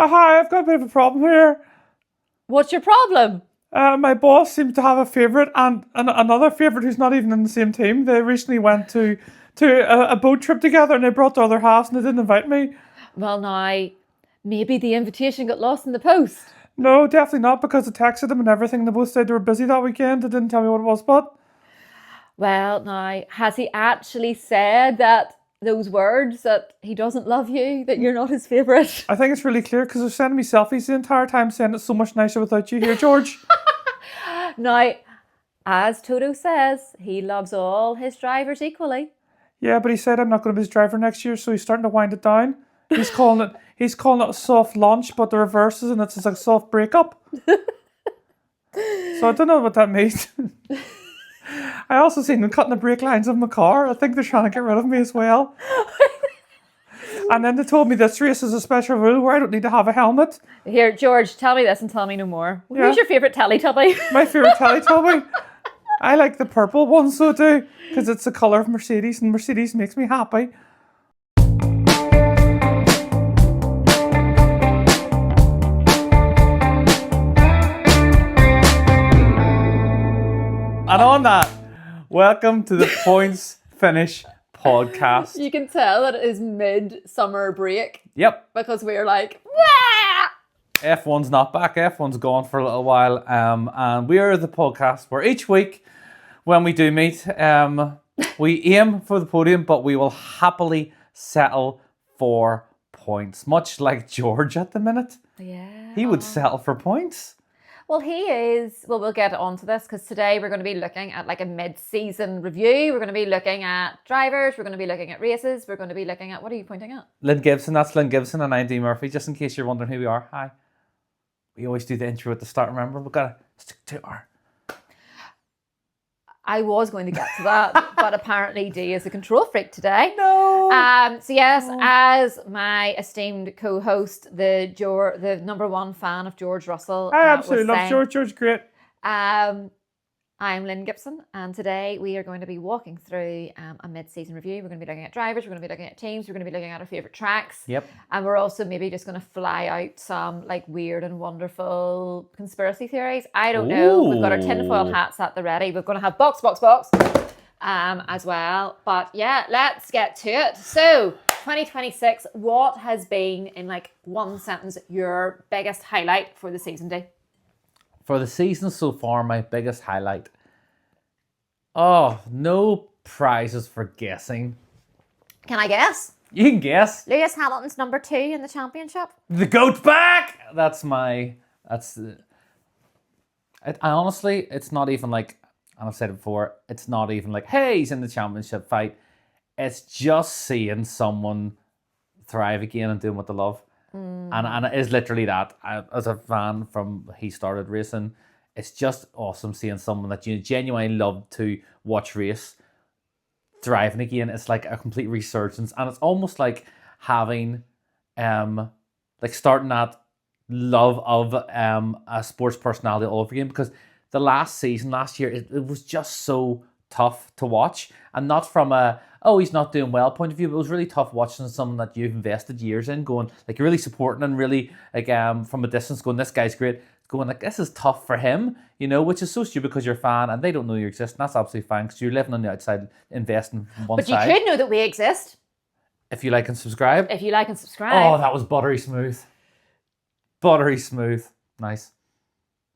Hi, I've got a bit of a problem here. What's your problem? My boss seems to have a favourite and another favourite who's not even in the same team. They recently went to a boat trip together and they brought the other halves and they didn't invite me. Well, now, maybe the invitation got lost in the post. No, definitely not, because I texted them and everything. They both said they were busy that weekend. They didn't tell me what it was, but... Well, now, has he actually said that those words, that he doesn't love you, that you're not his favourite? I think it's really clear because they're sending me selfies the entire time saying it's so much nicer without you here, George. Now, as Toto says, he loves all his drivers equally. Yeah, but he said I'm not going to be his driver next year, so he's starting to wind it down. He's calling it a soft launch, but the reverse is, and it's like a soft breakup. So I don't know what that means. I also seen them cutting the brake lines of my car. I think they're trying to get rid of me as well. And then they told me this race is a special rule where I don't need to have a helmet. Here, George, tell me this and tell me no more. Yeah. Who's your favourite Teletubby? My favourite Teletubby? I like the purple one, so I do, because it's the colour of Mercedes, and Mercedes makes me happy. And on that, welcome to the Points Finish podcast. You can tell that it is mid-summer break. Yep. Because we're like, wah! F1's not back. F1's gone for a little while. And we are the podcast where each week when we do meet, we aim for the podium, but we will happily settle for points. Much like George at the minute. Yeah. He would settle for points. Well, he is. Well, we'll get onto this because today we're going to be looking at like a mid-season review. We're going to be looking at drivers. We're going to be looking at races. We're going to be looking at, what are you pointing at? Lynne Gibson. That's Lynne Gibson and I'm Dee Murphy. Just in case you're wondering who we are. Hi. We always do the intro at the start. Remember, we've got to stick to our... I was going to get to that, but apparently Dee is a control freak today. No. So yes, as my esteemed co-host, the number one fan of George Russell, I absolutely love saying, George. George's great. I'm Lynne Gibson, and today we are going to be walking through a mid-season review. We're going to be looking at drivers, we're going to be looking at teams, we're going to be looking at our favourite tracks. Yep. And we're also maybe just going to fly out some like weird and wonderful conspiracy theories. I don't know. We've got our tinfoil hats at the ready. We're going to have box as well. But yeah, let's get to it. So 2026, what has been, in like one sentence, your biggest highlight for the season, Dee? For the season so far, my biggest highlight. Oh, no prizes for guessing. Can I guess? You can guess. Lewis Hamilton's number 2 in the championship. The goat's back! Honestly, it's not even like, and I've said it before, it's not even like, hey, he's in the championship fight. It's just seeing someone thrive again and doing what they love. And it is literally that. As a fan from he started racing, it's just awesome seeing someone that you genuinely love to watch race thriving again. It's like a complete resurgence, and it's almost like having like starting that love of a sports personality all over again, because the last year it was just so tough to watch, and not from a he's not doing well point of view, but it was really tough watching someone that you've invested years in, going like you're really supporting and really like from a distance going, this guy's great, going like this is tough for him, you know, which is so stupid because you're a fan and they don't know you exist, and that's absolutely fine because you're living on the outside investing from one side. But you could know that we exist. If you like and subscribe. Oh, that was buttery smooth. Buttery smooth. Nice.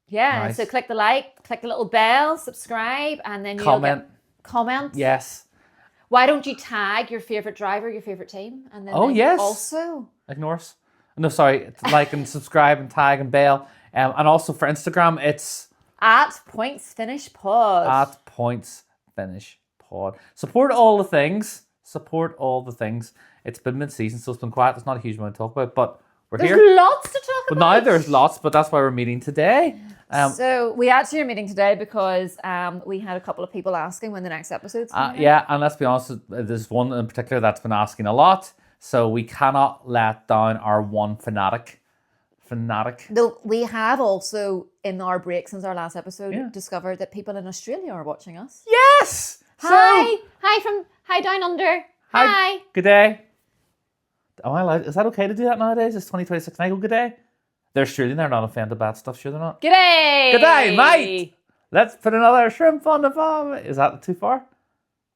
Yeah, Nice. So click the like, click the little bell, subscribe, and then you'll get comments. Yes. Why don't you tag your favourite driver, your favourite team? And then yes. Also. Ignore us. No, sorry. Like and subscribe and tag and bell. And also for Instagram, it's... At Points Finish Pod. At Points Finish Pod. Support all the things. It's been mid-season, so it's been quiet. There's not a huge amount to talk about, but we're here. There's lots to talk But about. now there's lots, but that's why we're meeting today. So we actually are meeting today because we had a couple of people asking when the next episode's coming out. Yeah, and let's be honest, there's one in particular that's been asking a lot, so we cannot let down our one fanatic. Though we have also, in our break since our last episode, discovered that people in Australia are watching us. Yes! Hi down under. Hi. Good day. Am I allowed? Is that okay to do that nowadays? It's 2026. Can I go good day? They're Australian. They're not offended bad stuff. Sure, they're not. G'day! Good day, mate. Let's put another shrimp on the farm. Is that too far?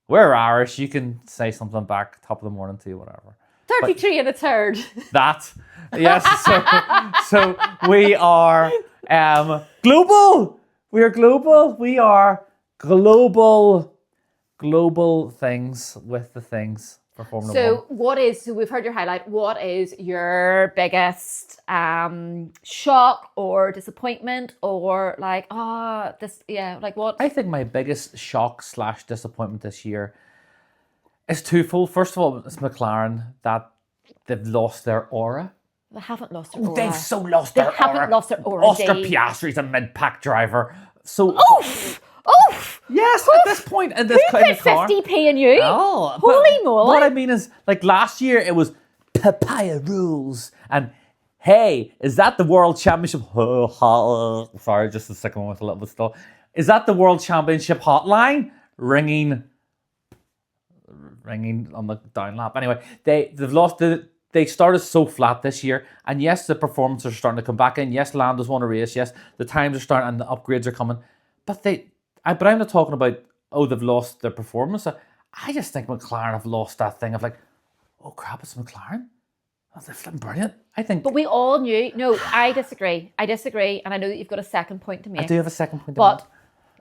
We're Irish. You can say something back top of the morning to you, whatever. 33 and a third. That. Yes. So we are global. We are global. We are global things with the things for Formula 1. So we've heard your highlight. What is your biggest shock or disappointment or like, what? I think my biggest shock / disappointment this year is twofold. First of all, it's McLaren that they've lost their aura. They haven't lost their aura. They've so lost their aura. They haven't lost their aura. Oscar Piastri's a mid-pack driver. So Oof! yes, at this point in this kind of car. 50p in you? Oh, holy moly! What I mean is, like last year, it was papaya rules, and hey, is that the World Championship? Sorry, just the second one with a little bit still. Is that the World Championship hotline ringing on the down lap? Anyway, they've lost They started so flat this year, and yes, the performances are starting to come back in. Yes, Lando's won a race. Yes, the times are starting and the upgrades are coming. But I'm not talking about they've lost their performance. I just think McLaren have lost that thing of like, oh crap, it's McLaren. Oh, they're flipping brilliant. I think. But we all knew. No, I disagree, and I know that you've got a second point to make. I do have a second point to make. But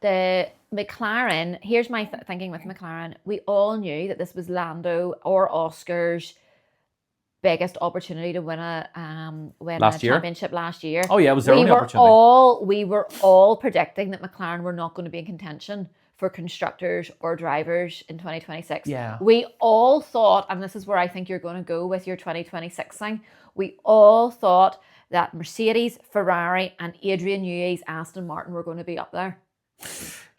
the McLaren, here's my thinking with McLaren. We all knew that this was Lando or Oscar's biggest opportunity to win a championship last year. Oh yeah, it was their only opportunity. We were all predicting that McLaren were not going to be in contention for constructors or drivers in 2026. Yeah. We all thought, and this is where I think you're going to go with your 2026 thing, we all thought that Mercedes, Ferrari, and Adrian Newey's Aston Martin were going to be up there.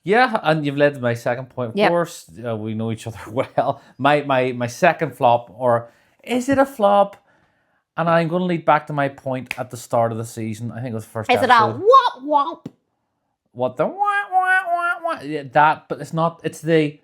Yeah, and you've led to my second point. Of course, we know each other well. My second flop, or is it a flop? And I'm going to lead back to my point at the start of the season. I think it was the first episode. Is it a whop whop? What the wah? Yeah, that, but it's not. It's the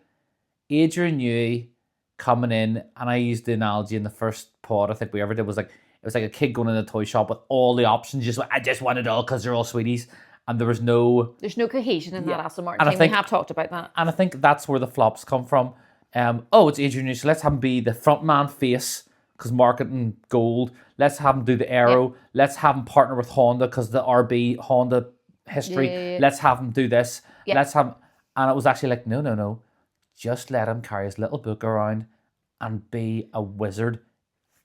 Adrian Newey coming in, and I used the analogy in the first pod I think we ever did, was like, it was like a kid going in a toy shop with all the options. I just want it all because they're all sweeties. And there's no cohesion in that Aston Martin team. We have talked about that. And I think that's where the flops come from. It's Adrian Newey, so let's have him be the front man face because marketing gold. Let's have him do the aero. Yeah. Let's have him partner with Honda because the RB Honda history. Yeah. Let's have him do this. Yeah. Let's have him. And it was actually like, no. Just let him carry his little book around and be a wizard.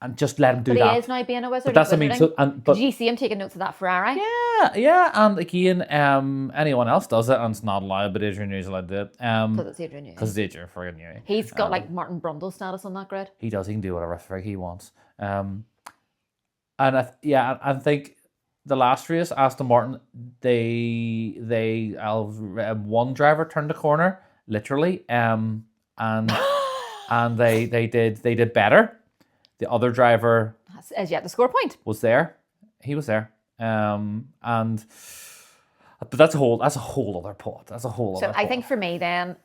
And just let him do that. But he is now being a wizard. But that's what I mean. So, did you see him taking notes of that Ferrari? Yeah. And again, anyone else does it, and it's not allowed, but Adrian Newey's allowed to do it. Because it's Adrian Newey. Because it's Adrian friggin' Newey. He's got like Martin Brundle status on that grid. He does. He can do whatever frig he wants. And I think the last race, Aston Martin, one driver turned the corner literally, and they did better. The other driver has yet to score a point. Was there. He was there. But that's a whole other pot. That's a whole other pot. So I think for me then,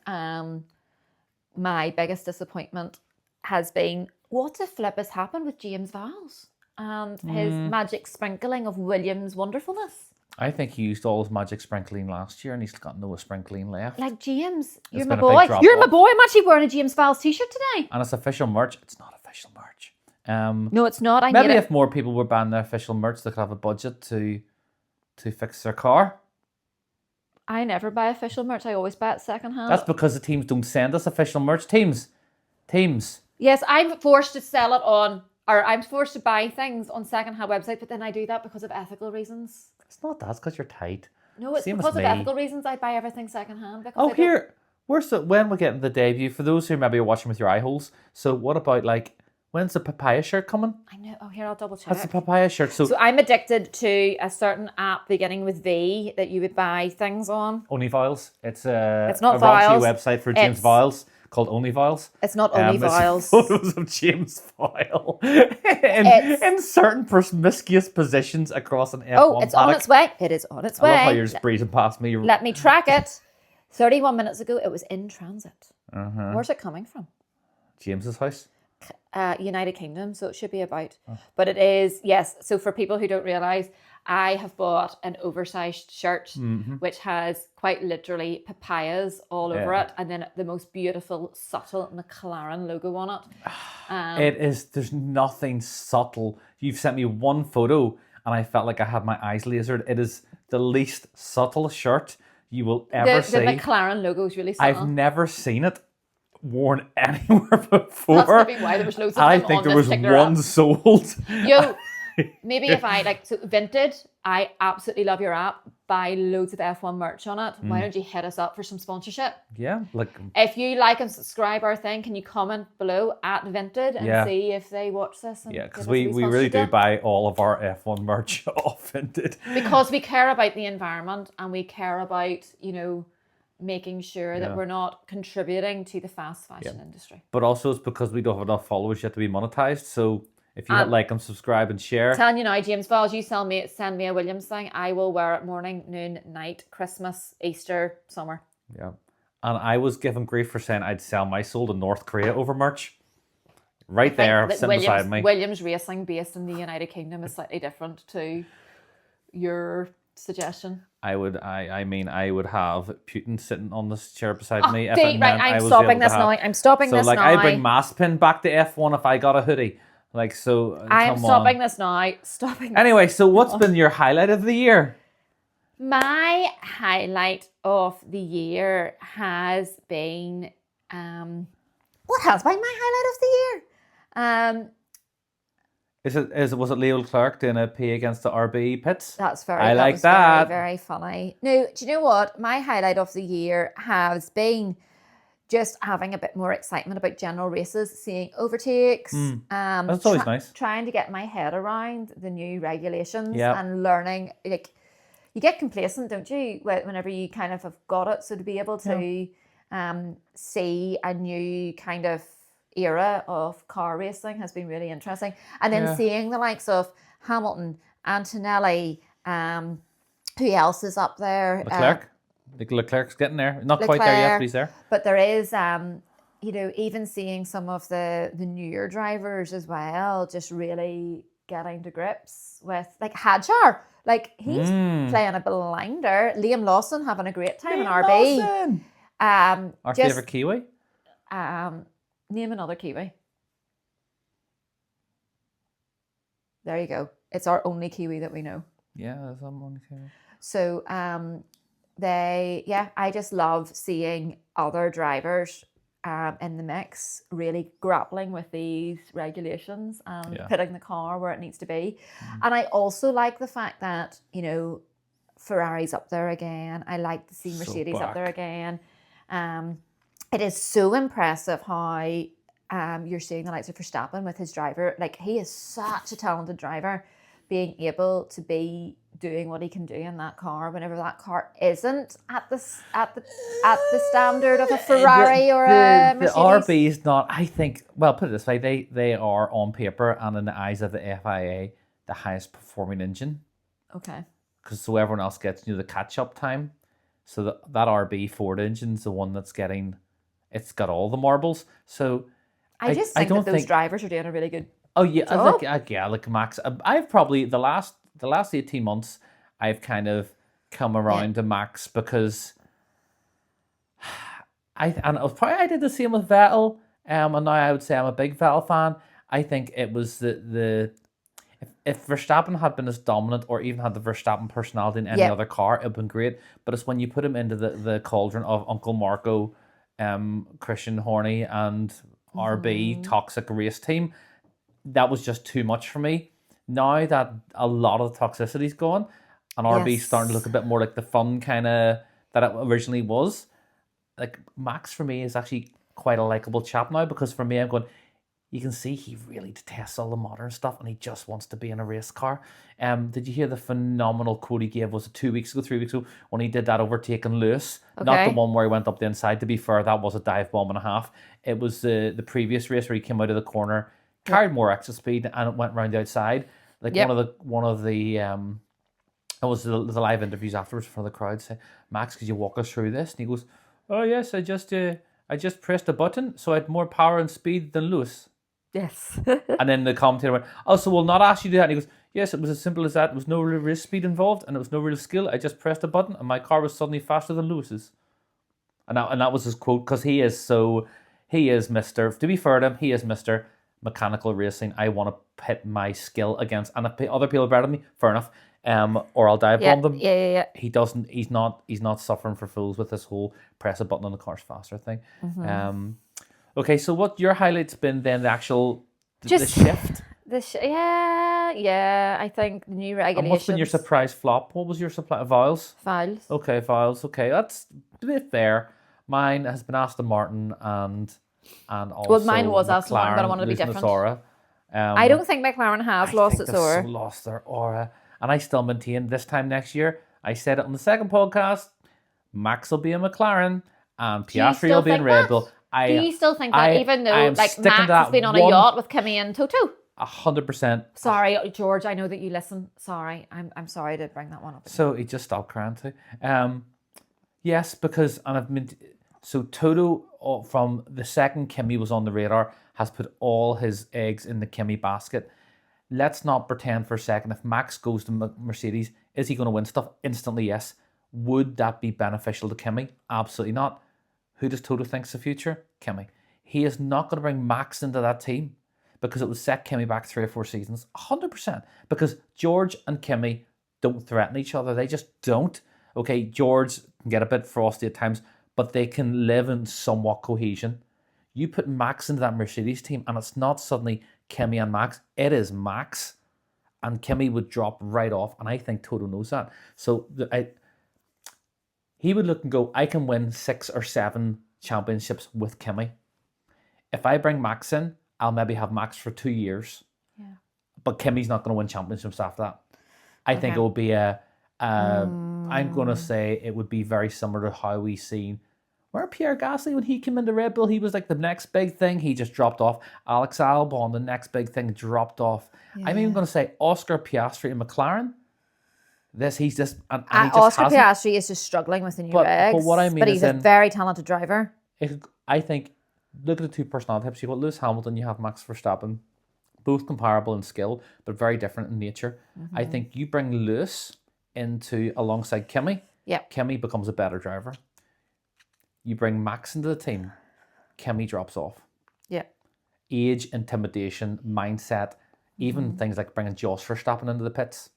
my biggest disappointment has been what the flip has happened with James Vowles and his magic sprinkling of Williams' wonderfulness. I think he used all his magic sprinkling last year and he's got no sprinkling left. Like, James, you're my boy. You're my boy. I'm actually wearing a James Vowles t-shirt today. And it's official merch. It's not official merch. No, it's not. Maybe if more people were buying their official merch, they could have a budget to fix their car. I never buy official merch. I always buy it secondhand. That's because the teams don't send us official merch. Teams. Yes, I'm forced to sell it on, or I'm forced to buy things on secondhand websites, but then I do that because of ethical reasons. It's not that. It's because you're tight. No, it's because of ethical reasons. I buy everything secondhand. When we're getting the debut, for those who maybe are watching with your eye holes, so what about like, when's the papaya shirt coming? I know. Oh, here, I'll double check. That's the papaya shirt. So I'm addicted to a certain app beginning with V that you would buy things on. Only Vials. It's not a raunchy website for James Vials called Only Vials. It's not Only Vials. Photos of James Vile in certain promiscuous positions across an F1 Oh, it's paddock. On its way. It is on its way. I love how you're just breezing past me. Let me track it. 31 minutes ago, it was in transit. Where's it coming from? James's house. United Kingdom, so it should be about. But it is, yes. So for people who don't realise, I have bought an oversized shirt which has quite literally papayas all over it, and then the most beautiful, subtle McLaren logo on it. It is, there's nothing subtle. You've sent me one photo and I felt like I had my eyes lasered. It is the least subtle shirt you will ever see. The McLaren logo is really subtle. I've never seen it worn anywhere before. That's maybe why there was loads of them I think on there this was particular one app. sold. Yo, maybe if I like, so Vinted, I absolutely love your app. Buy loads of F1 merch on it. Why don't you hit us up for some sponsorship? Yeah, like If you like and subscribe our thing, can you comment below at Vinted and see if they watch this? And because we really do buy all of our F1 merch off Vinted. Because we care about the environment and we care about, making sure that we're not contributing to the fast fashion industry. But also it's because we don't have enough followers yet to be monetized. So if you hit like and subscribe and share. Telling you now, James Falls, you send me a Williams thing, I will wear it morning, noon, night, Christmas, Easter, summer. Yeah. And I was given grief for saying I'd sell my soul to North Korea over merch. Right there, sitting beside me. Williams Racing, based in the United Kingdom, is slightly different to your suggestion. I would have Putin sitting on this chair beside me. If it right, I'm stopping this now. I'm stopping this now. So, I bring Masspin back to F1 if I got a hoodie. Like, so, I'm stopping this now. Anyway, so what's been your highlight of the year? My highlight of the year has been... what has been my highlight of the year? Was it Leo Clark doing a P against the RB pits? That's that. Very, very funny. No, do you know what? My highlight of the year has been just having a bit more excitement about general races, seeing overtakes. That's always nice. Trying to get my head around the new regulations and learning. Like, you get complacent, don't you, whenever you kind of have got it. So to be able to see a new kind of era of car racing has been really interesting. And then seeing the likes of Hamilton, Antonelli, who else is up there? Leclerc. Leclerc's getting there. Not quite there yet, but he's there. But there is, even seeing some of the newer drivers as well, just really getting to grips with, like Hadjar. Like, he's playing a blinder. Liam Lawson having a great time in RB. Our favourite Kiwi? Name another Kiwi. There you go. It's our only Kiwi that we know. Yeah, that's our only Kiwi. So I just love seeing other drivers in the mix really grappling with these regulations and putting the car where it needs to be. And I also like the fact that, Ferrari's up there again. I like to see Mercedes up there again. It is so impressive how you're seeing the likes of Verstappen with his driver. Like, he is such a talented driver, being able to be doing what he can do in that car whenever that car isn't at the standard of a Ferrari or a Mercedes. The RB is not, I think, well, put it this way, they are on paper and in the eyes of the FIA the highest performing engine. Okay. Because so everyone else gets the catch up time. So that RB Ford engine's the one that's it's got all the marbles. So I just think that those drivers are doing a really good job. Like Max. I've probably the last 18 months I've kind of come around to Max because I did the same with Vettel. And now I would say I'm a big Vettel fan. I think it was if Verstappen had been as dominant or even had the Verstappen personality in any other car, it would have been great. But it's when you put him into the cauldron of Uncle Marco, Christian Horny and RB toxic race team, that was just too much for me. Now that a lot of the toxicity's gone and RB's starting to look a bit more like the fun kind of that it originally was, like Max for me is actually quite a likable chap now, because for me I'm going, you can see he really detests all the modern stuff and he just wants to be in a race car. Did you hear the phenomenal quote he gave, was it 3 weeks ago, when he did that overtaking Lewis? Okay. Not the one where he went up the inside. To be fair, that was a dive bomb and a half. It was the previous race where he came out of the corner, carried more extra speed and it went round the outside. Like one of the it was the live interviews afterwards for the crowd say, Max, could you walk us through this? And he goes, oh yes, I just pressed a button so I had more power and speed than Lewis. Yes. And then the commentator went, "Oh, so we'll not ask you to do that." And he goes, "Yes, it was as simple as that. There was no real wrist speed involved, and there was no real skill. I just pressed a button, and my car was suddenly faster than Lewis's." And that was his quote, because he is Mr. To be fair to him, he is Mr. Mechanical Racing. I want to pit my skill against, and if other people are better than me, fair enough. Or I'll dive bomb them. Yeah. He doesn't. He's not suffering for fools with this whole press a button on the car's faster thing. Okay, so what your highlights been then? The actual the shift. Yeah. I think the new regulations. And what's been your surprise flop? What was your supply? Vials. Okay, Vials. Okay, that's a bit fair. Mine has been Aston Martin and also mine was Aston Martin, but I wanted to be different. Aura. I don't think McLaren has lost its aura. So lost their aura, and I still maintain this time next year. I said it on the second podcast. Max will be in McLaren, and Piastri will be in Red Bull. Do you still think that, even though Max has been on a yacht with Kimi and Toto? 100%. Sorry, George. I know that you listen. Sorry, I'm sorry to bring that one up. So he just stopped crying too. Yes, because so Toto, from the second Kimi was on the radar, has put all his eggs in the Kimi basket. Let's not pretend for a second, if Max goes to Mercedes, is he going to win stuff? Instantly, yes. Would that be beneficial to Kimi? Absolutely not. Who does Toto think's the future? Kimi. He is not going to bring Max into that team, because it would set Kimi back 3 or 4 seasons. 100%. Because George and Kimi don't threaten each other. They just don't. Okay, George can get a bit frosty at times, but they can live in somewhat cohesion. You put Max into that Mercedes team, and it's not suddenly Kimi and Max. It is Max. And Kimi would drop right off, and I think Toto knows that. So he would look and go, I can win 6 or 7 championships with Kimi. If I bring Max in, I'll maybe have Max for 2 years. Yeah. But Kimi's not going to win championships after that. I think it will be I'm going to say it would be very similar to how we seen where Pierre Gasly, when he came into Red Bull, he was like the next big thing. He just dropped off. Alex Albon, the next big thing, dropped off. Yeah. I'm even going to say Oscar Piastri in McLaren. He's just... Oscar Piastri is just struggling with the new regs. But what I mean he's a very talented driver. I think, look at the two personality types. You've got Lewis Hamilton, you have Max Verstappen. Both comparable in skill, but very different in nature. Mm-hmm. I think you bring Lewis alongside Kimi. Yeah. Kimi becomes a better driver. You bring Max into the team, Kimi drops off. Yeah. Age, intimidation, mindset, even things like bringing Jos Verstappen into the pits.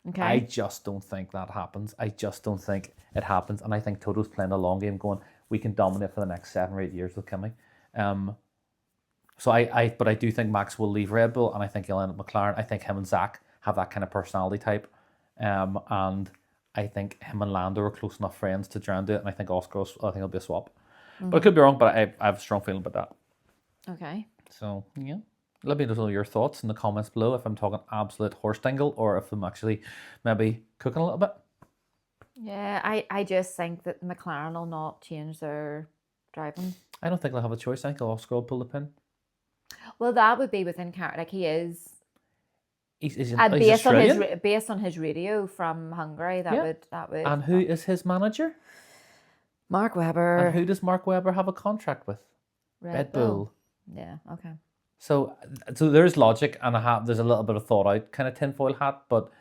Okay. I just don't think that happens. I just don't think it happens. And I think Toto's playing a long game going, we can dominate for the next 7 or 8 years with Kimi. But I do think Max will leave Red Bull, and I think he'll end up McLaren. I think him and Zach have that kind of personality type. And I think him and Lando are close enough friends to try and do it. And I think it'll be a swap. Mm-hmm. But I could be wrong, but I have a strong feeling about that. Okay. So, yeah. Let me know your thoughts in the comments below if I'm talking absolute horse dingle or if I'm actually maybe cooking a little bit. Yeah, I just think that McLaren will not change their driving. I don't think they'll have a choice. I think Oscar will pull the pin. Well, that would be within character. Like he is. He's based on his radio from Hungary, that would. And who is his manager? Mark Webber. And who does Mark Webber have a contract with? Red Bull. Yeah. Okay. So there's logic, and there's a little bit of thought out kind of tinfoil hat, but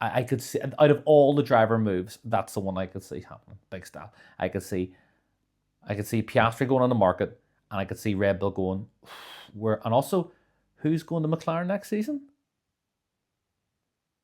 I could see, out of all the driver moves, that's the one I could see happening. Big style. I could see Piastri going on the market, and I could see Red Bull going and also, who's going to McLaren next season?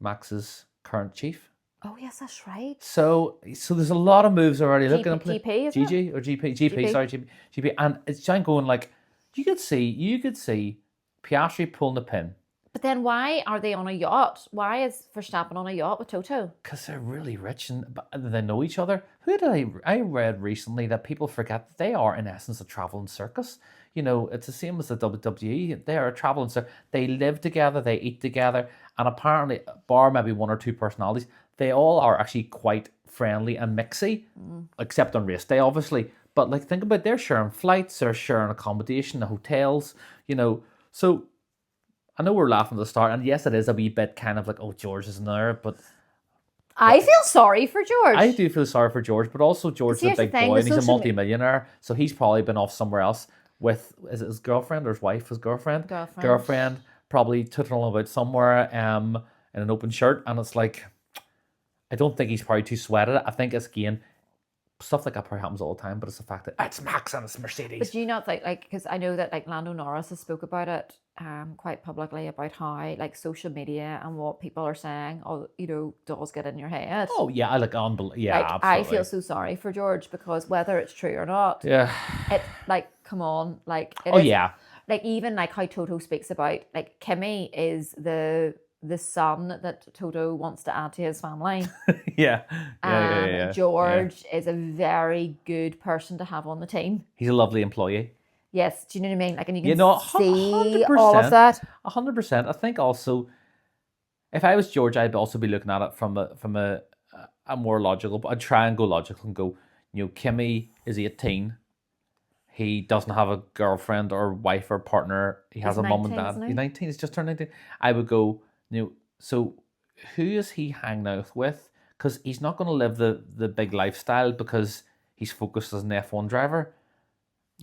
Max's current chief. Oh yes, that's right. So there's a lot of moves already. Looking at GP, is GG it? Or GP. Sorry, GP, and it's John going like you could see Piastri pulling the pin. But then why are they on a yacht? Why is Verstappen on a yacht with Toto? Because they're really rich and they know each other. I read recently that people forget that they are in essence a traveling circus. You know, it's the same as the WWE. They are a traveling circus. They live together, they eat together, and apparently, bar maybe 1 or 2 personalities, they all are actually quite friendly and mixy, except on race day, obviously. But like, think about it, they're sharing flights, they're sharing accommodation, the hotels, you know. So I know we're laughing at the start, and yes, it is a wee bit kind of like, oh, George isn't there, but I feel sorry for George. I do feel sorry for George, but also George is a big boy, and he's a multi-millionaire, so he's probably been off somewhere else with is it his girlfriend or his wife? His girlfriend. Girlfriend. Probably tootling about somewhere in an open shirt, and it's like, I don't think he's probably too sweated. I think it's again stuff like that probably happens all the time, but it's the fact that it's Max and it's Mercedes. But do you not think, like, because I know that like Lando Norris has spoke about it quite publicly about how like social media and what people are saying, does get in your head. Oh yeah, I like yeah, like, absolutely. I feel so sorry for George because whether it's true or not, yeah, it like come on, like it oh is, yeah, like even like how Toto speaks about like Kimmy is the son that Toto wants to add to his family. yeah. George is a very good person to have on the team. He's a lovely employee. Yes, do you know what I mean? Like, and you can You know, see 100%, all of that. 100%. I think also, if I was George, I'd also be looking at it from a more logical. But I'd try and go logical and go, Kimmy is 18. He doesn't have a girlfriend or wife or partner. He has a mum and dad. He's 19. He's just turned 19. I would go, so who is he hanging out with? Because he's not going to live the big lifestyle because he's focused as an F1 driver.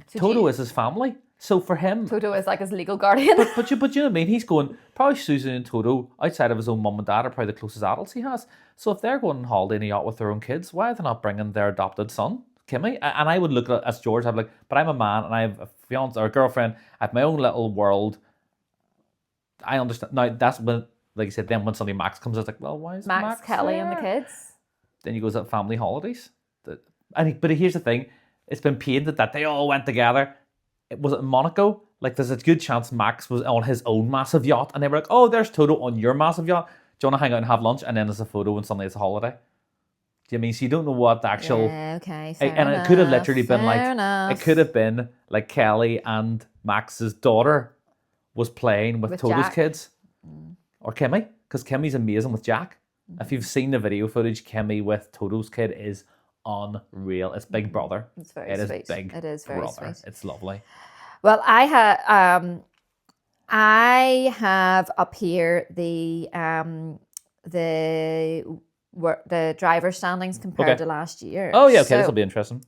So Toto is his family. So for him... Toto is like his legal guardian. But you know what I mean? He's going... Probably Susan and Toto, outside of his own mum and dad, are probably the closest adults he has. So if they're going on holiday in a yacht with their own kids, why are they not bringing their adopted son, Kimmy? And I would look at it as George. I'd be like, but I'm a man and I have a fiance or a girlfriend. I have my own little world. I understand. Now, that's when... Like you said, then when Sunday Max comes, it's like, well, why is Max Kelly, there? And the kids? Then he goes at family holidays. But here's the thing. It's been painted that they all went together. Was it in Monaco? Like, there's a good chance Max was on his own massive yacht. And they were like, oh, there's Toto on your massive yacht. Do you want to hang out and have lunch? And then there's a photo and suddenly it's a holiday. Do you mean? So you don't know what the actual... Yeah, okay, fair and enough, it could have literally been enough. It could have been like Kelly and Max's daughter was playing with Toto's Jack. kids. Or Kimmy. Because Kimmy's amazing with Jack. Mm-hmm. If you've seen the video footage, Kimmy with Toto's kid is unreal. It's Big Brother. It's very sweet. It is Big It is very Brother. sweet. It's lovely. Well, I have up here the driver standings compared to last year. Oh yeah, okay, this will be interesting.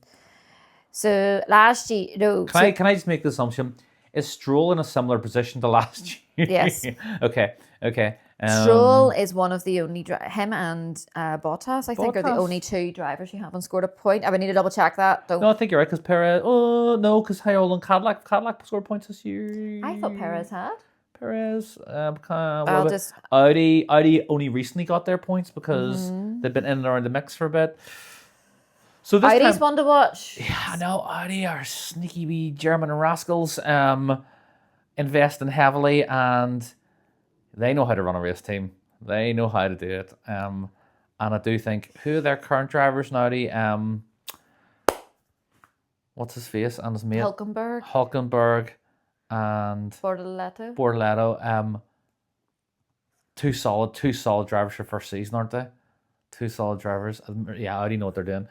So last year, Can I just make the assumption? Is Stroll in a similar position to last year? Yes. Okay. Stroll is one of the only him and Bottas, I think, are the only two drivers who haven't scored a point. I would need to double check that. No, I think you're right, because Perez... Oh, no, because Harold and Cadillac scored points this year. I thought Perez had. Audi only recently got their points because they've been in and around the mix for a bit. So this Audi's one to watch. Yeah, I know. Audi are sneaky wee German rascals, investing heavily, and they know how to run a race team. They know how to do it. And I do think, who are their current drivers in Audi? What's his face and his mate? Hulkenberg and Bortoletto. Two solid drivers for first season, aren't they? Two solid drivers. Yeah, I already know what they're doing.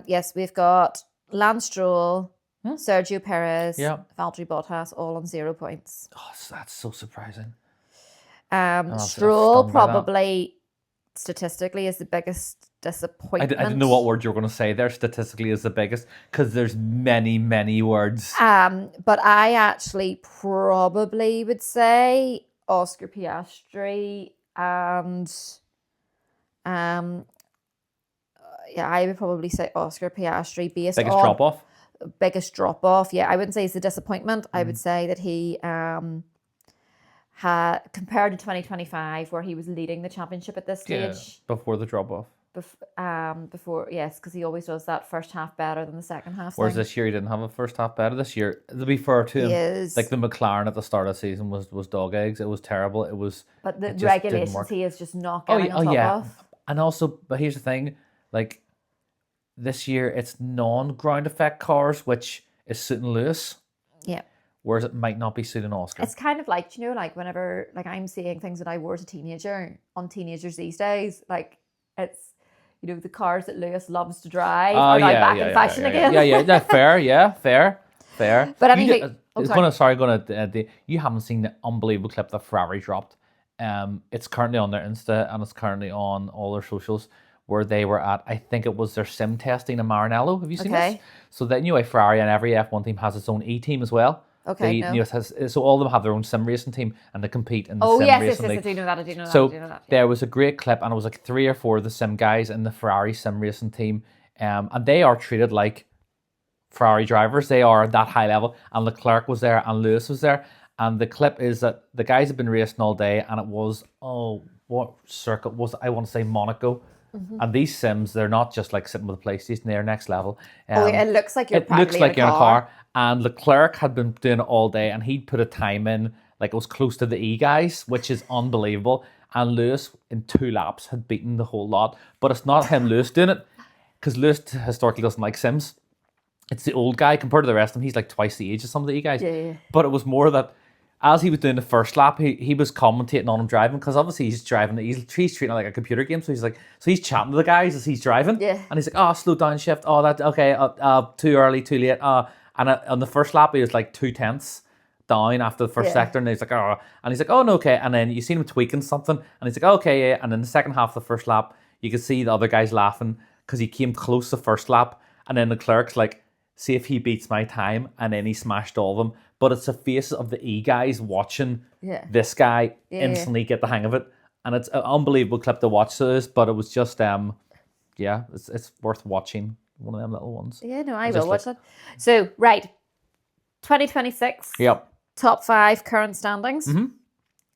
Yes, we've got Lance Stroll, Sergio Perez, Valtteri Bottas, all on 0 points. Oh, that's so surprising. Stroll probably statistically is the biggest disappointment. I didn't know what word you were going to say there. Statistically is the biggest, because there's many words. But I actually probably would say Oscar Piastri and I would probably say Oscar Piastri based biggest on drop off. Biggest drop off. Yeah, I wouldn't say it's a disappointment. I would say that he had, compared to 2025 where he was leading the championship at this stage. Before the drop off. Before, yes, because he always does that first half better than the second half. Whereas this year he didn't have a first half better. This year, to be fair to him, like the McLaren at the start of the season was dog eggs. It was terrible. It was. But the regulations he is just not getting on top of. And also, but here's the thing, like this year it's non-ground effect cars, which is suiting Lewis. Yeah. Whereas it might not be suiting Oscar. It's kind of like, like whenever I'm seeing things that I wore as a teenager on teenagers these days, like it's. The cars that Lewis loves to drive are now back in fashion again. Yeah, fair. But anyway, you haven't seen the unbelievable clip that Ferrari dropped. It's currently on their Insta and it's currently on all their socials, where they were at, I think it was their sim testing in Maranello. Have you seen Okay. this? So that Ferrari and every F1 team has its own E team as well. Okay, no. So all of them have their own sim racing team and they compete in the Oh, sim yes, racing I league. do know that, I do know that, So I do know that. Yeah. there was a great clip, and it was like 3 or 4 of the sim guys in the Ferrari sim racing team, and they are treated like Ferrari drivers. They are at that high level, and Leclerc was there and Lewis was there. And the clip is that the guys have been racing all day, and it was, what circuit was it? I want to say Monaco. And these sims, they're not just like sitting with a PlayStation, they're next level. It looks like you're practically you're in a car. And Leclerc had been doing it all day, and he'd put a time in, like it was close to the E guys, which is unbelievable. And Lewis, in 2 laps, had beaten the whole lot. But it's not him, Lewis, doing it, because Lewis historically doesn't like sims. It's the old guy compared to the rest of them. He's like twice the age of some of the E guys. Yeah. But it was more that as he was doing the first lap, he was commentating on him driving, because obviously he's driving. He's treating it like a computer game. So he's chatting to the guys as he's driving. Yeah. And he's like, oh, slow down, shift. Oh, that okay. Too early, too late. And on the first lap, he was like 2/10 down after the first sector, and he's like, oh, and he's like, oh, no, okay. And then you see him tweaking something, and he's like, oh, okay, yeah. And in the second half of the first lap, you could see the other guys laughing because he came close the first lap, and then Leclerc's like, see if he beats my time, and then he smashed all of them. But it's the faces of the E guys watching this guy instantly get the hang of it, and it's an unbelievable clip to watch this. But it was just it's worth watching. One of them little ones. Yeah, no, I will watch that. So 2026. Yep. Top 5 current standings.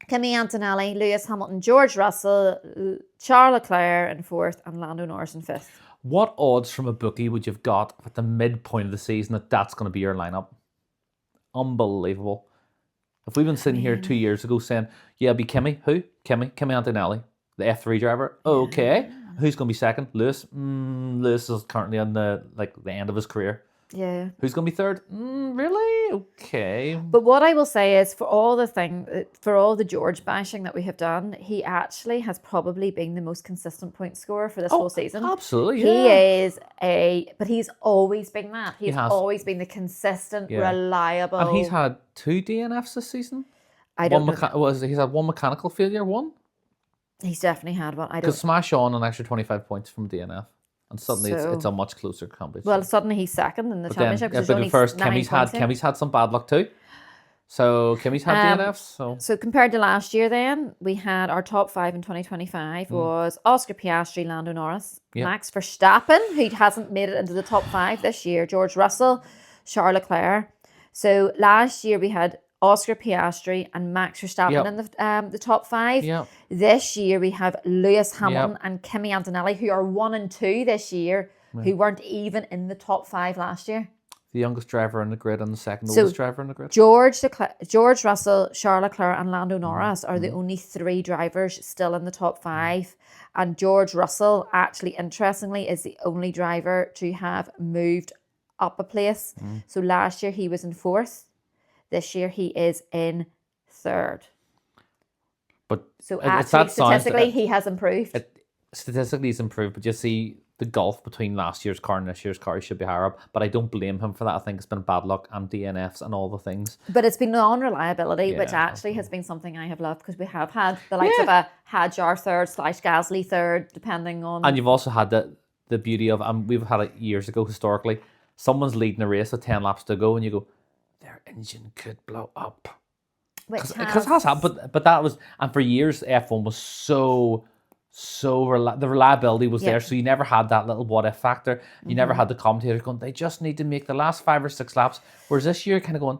Kimi Antonelli, Lewis Hamilton, George Russell, Charles Leclerc in 4th, and Lando Norris in 5th. What odds from a bookie would you've got at the midpoint of the season that that's going to be your lineup? Unbelievable. If we've been sitting here 2 years ago saying, yeah, it'll be Kimi. Who? Kimi Antonelli, the F3 driver. Okay. Who's going to be second? Lewis. Lewis is currently on the end of his career. Yeah. Who's going to be third? Really? Okay. But what I will say is, for all the George bashing that we have done, he actually has probably been the most consistent point scorer for this whole season. Absolutely, but he's always been that. He's always been the consistent, reliable. And he's had 2 DNFs this season. I don't know. He's had 1 mechanical failure, 1? He's definitely had one. Because smash on an extra 25 points from DNF. And suddenly it's a much closer competition. Well, suddenly he's second in the championship. But in first, Kimi's had some bad luck too. So Kimi's had DNFs. So compared to last year, then we had our top 5 in 2025 was Oscar Piastri, Lando Norris, Max Verstappen, who hasn't made it into the top 5 this year, George Russell, Charles Leclerc. So last year we had Oscar Piastri and Max Verstappen in the top 5. Yep. This year we have Lewis Hamilton and Kimi Antonelli, who are 1 and 2 this year, who weren't even in the top 5 last year. The youngest driver in the grid and the second oldest driver in the grid. George Russell, Charles Leclerc and Lando Norris are the only 3 drivers still in the top 5. And George Russell, actually, interestingly, is the only driver to have moved up a place. So last year he was in 4th. This year he is in 3rd. But so actually, statistically, he has improved. Statistically, he's improved, but you see the gulf between last year's car and this year's car, he should be higher up. But I don't blame him for that. I think it's been bad luck and DNFs and all the things. But it's been non-reliability, which actually has been something I have loved, because we have had the likes of a Hadjar 3rd / Gasly 3rd, depending on... And you've also had the beauty of, and we've had it years ago historically, someone's leading a race with 10 laps to go and you go, their engine could blow up. Because it has happened, but that was, and for years F1 was the reliability was there, so you never had that little what if factor. You never had the commentators going, they just need to make the last 5 or 6 laps. Whereas this year, kind of going,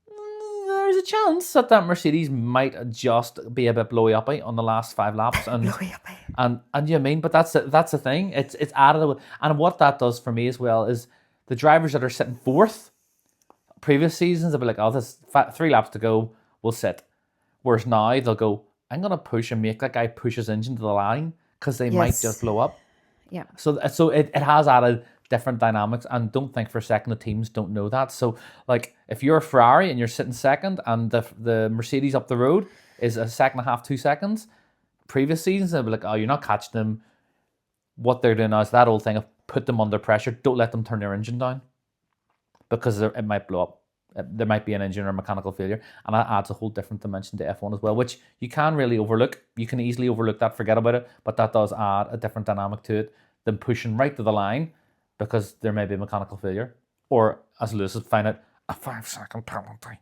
there's a chance that Mercedes might just be a bit blowy uppy on the last 5 laps, and blowy uppy. And you know what I mean, but that's the thing. It's added, and what that does for me as well is the drivers that are sitting 4th. Previous seasons, they'll be like, oh, there's 3 laps to go, we'll sit. Whereas now, they'll go, I'm going to push and make that guy push his engine to the line, because they might just blow up. Yeah. So it has added different dynamics, and don't think for a second the teams don't know that. So, like, if you're a Ferrari and you're sitting second, and the Mercedes up the road is a second and a half, 2 seconds, previous seasons, they'll be like, oh, you're not catching them. What they're doing now is that old thing of put them under pressure, don't let them turn their engine down, because it might blow up. There might be an engine or mechanical failure, and that adds a whole different dimension to F1 as well, which you can really overlook. You can easily overlook that, forget about it, but that does add a different dynamic to it than pushing right to the line because there may be a mechanical failure, or as Lewis has found it, a 5-second penalty.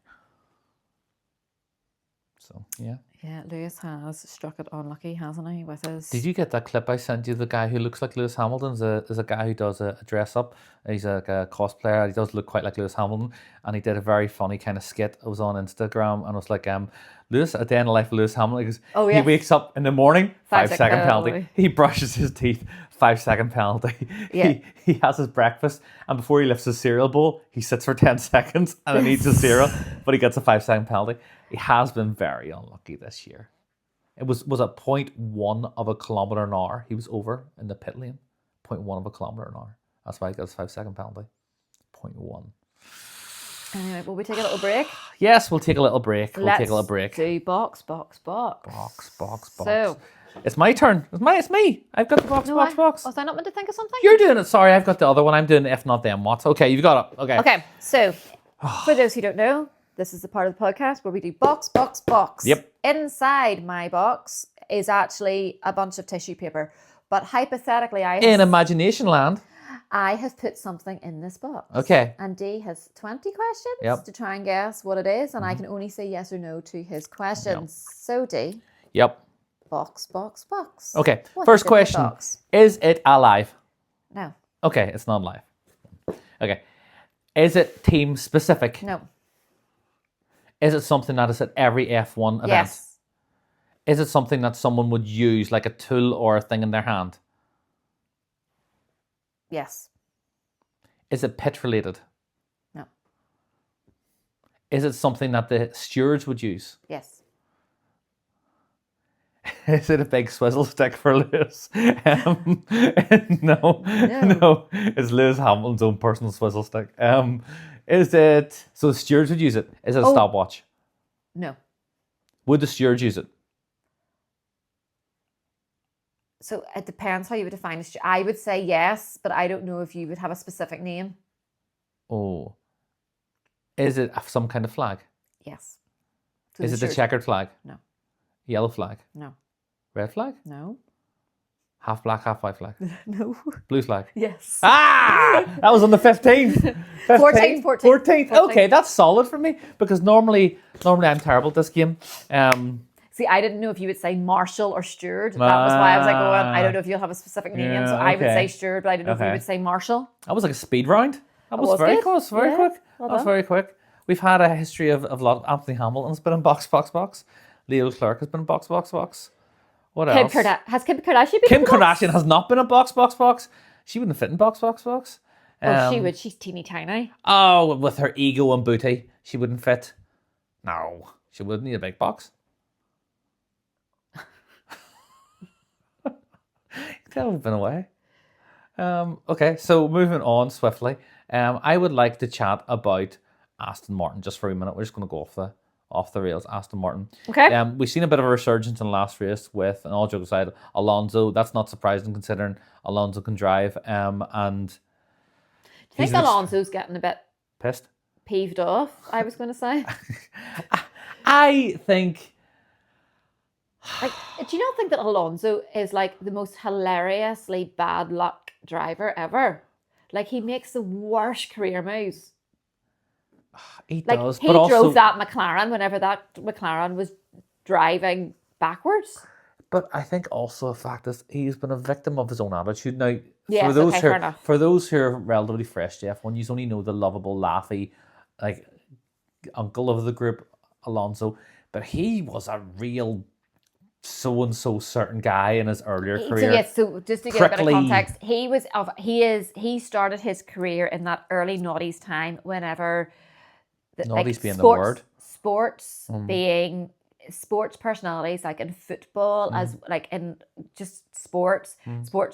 So yeah. Yeah, Lewis has struck it unlucky, hasn't he? With his. Did you get that clip I sent you? The guy who looks like Lewis Hamilton is a guy who does a dress up. He's a cosplayer. He does look quite like Lewis Hamilton, and he did a very funny kind of skit. It was on Instagram, and it was like, Lewis, a day in the life of Lewis Hamilton. Because he wakes up in the morning, 5-second penalty. He brushes his teeth, 5-second penalty. Yeah. He has his breakfast, and before he lifts his cereal bowl, he sits for 10 seconds and then eats his cereal, but he gets a 5-second penalty. He has been very unlucky this year. It was a 0.1 of a kilometre an hour. He was over in the pit lane. 0.1 of a kilometre an hour. That's why he got his 5-second penalty. 0.1. Anyway, will we take a little break? Yes, we'll take a little break. Let's take a little break. do box. Box. So, it's my turn. It's me. I've got the box. Was I not meant to think of something? You're doing it. Sorry, I've got the other one. I'm doing if not then what. Okay, you've got it. Okay. Okay, so for those who don't know, this is the part of the podcast where we do box. Yep. Inside my box is actually a bunch of tissue paper. But hypothetically, in imagination land, I have put something in this box. Okay. And D has 20 questions to try and guess what it is. And I can only say yes or no to his questions. So D. Yep. Box. Okay. What First is in the question. box? Is it alive? No. Okay, it's not live. Okay. Is it team specific? No. Is it something that is at every F1 event? Yes. Is it something that someone would use, like a tool or a thing in their hand? Yes. Is it pit related? No. Is it something that the stewards would use? Yes. Is it a big swizzle stick for Lewis? No. It's Lewis Hamilton's own personal swizzle stick. Is it... So the stewards would use it. Is it a stopwatch? No. Would the stewards use it? So it depends how you would define it. I would say yes, but I don't know if you would have a specific name. Oh. Is it some kind of flag? Yes. So Is it the checkered flag? No. Yellow flag? No. Red flag? No. Half black, half white flag? No. Blue flag? Yes. Ah! That was on the 15th. 14th. Okay, that's solid for me because normally I'm terrible at this game. See, I didn't know if you would say marshal or steward. That was why I was like, I don't know if you'll have a specific name. So I would say steward, but I didn't know if you would say marshal. That was like a speed round. That was very close, very quick. That was very quick. We've had a history of a lot. Anthony Hamilton's been in box. Leo Clark has been in box. What else? Has Kim Kardashian been Kim in box? Kardashian has not been in box. She wouldn't fit in box. Oh, she would. She's teeny tiny. Oh, with her ego and booty, she wouldn't fit. No, she would need a big box. Could have been away. Okay, so moving on swiftly. I would like to chat about Aston Martin just for a minute. We're just going to go off the rails. Aston Martin. Okay. We've seen a bit of a resurgence in the last race with, and all jokes aside, Alonso. That's not surprising considering Alonso can drive. And do you think Alonso's getting a bit pissed, peeved off? I was going to say. I think. Like, do you not think that Alonso is like the most hilariously bad luck driver ever? Like, he makes the worst career moves. He like, does, he but drove also that McLaren whenever that McLaren was driving backwards. But I think also the fact is he's been a victim of his own attitude. Now, yes, for those who are relatively fresh to F1, you only know the lovable, laughy, like uncle of the group, Alonso. But he was a real so-and-so certain guy in his earlier career. So just to give a bit of context, he started his career in that early noughties time whenever noughties being the word. Sports being sports personalities, like in football, as like in just sports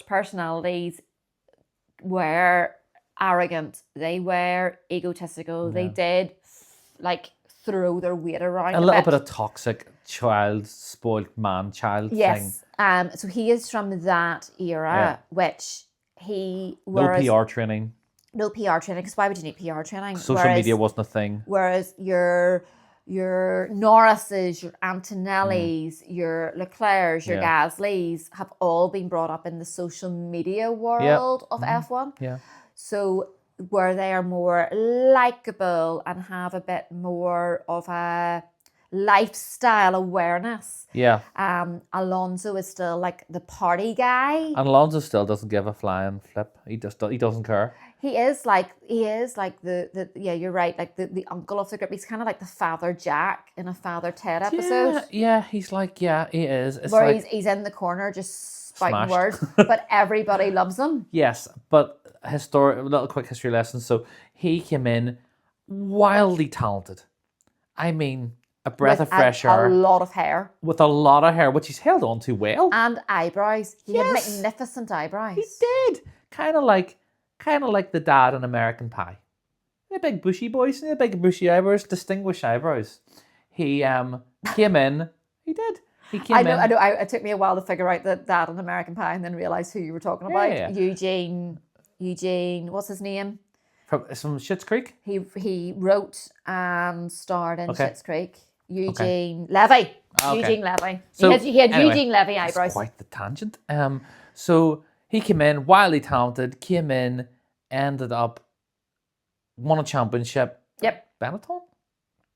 personalities were arrogant, they were egotistical, they did like throw their weight around a little bit of toxic child, spoiled man child thing. So he is from that era, which he no PR training. no PR training, because why would you need PR training? Social media wasn't a thing. Whereas your Norrises, your Antonellis, your Leclercs, your Gaslys have all been brought up in the social media world of F1. Yeah. So where they are more likable and have a bit more of a lifestyle awareness. Yeah. Alonso is still like the party guy. And Alonso still doesn't give a flying flip. He doesn't care. He is like the yeah, you're right, like the uncle of the group. He's kind of like the Father Jack in a Father Ted episode. Yeah, he's like, he is. It's where like, he's in the corner just spouting smashed. words, but everybody loves him. Yes, but little quick history lesson. So he came in wildly talented. I mean, a breath of fresh air. A lot of hair. With a lot of hair, which he's held on to well. And eyebrows. He had magnificent eyebrows. He did. Kind of like the dad in American Pie. The big bushy boys, the big bushy eyebrows, distinguished eyebrows. He came in. He did. He came in. I know. It took me a while to figure out that dad in American Pie and then realise who you were talking about. Yeah. Eugene, what's his name? From Schitt's Creek? He wrote and starred in Schitt's Creek. Eugene Okay. Levy. Eugene Levy. So, he had anyway, Eugene Levy eyebrows. That's quite the tangent. So he came in, wildly talented, ended up, won a championship. Yep. Benetton?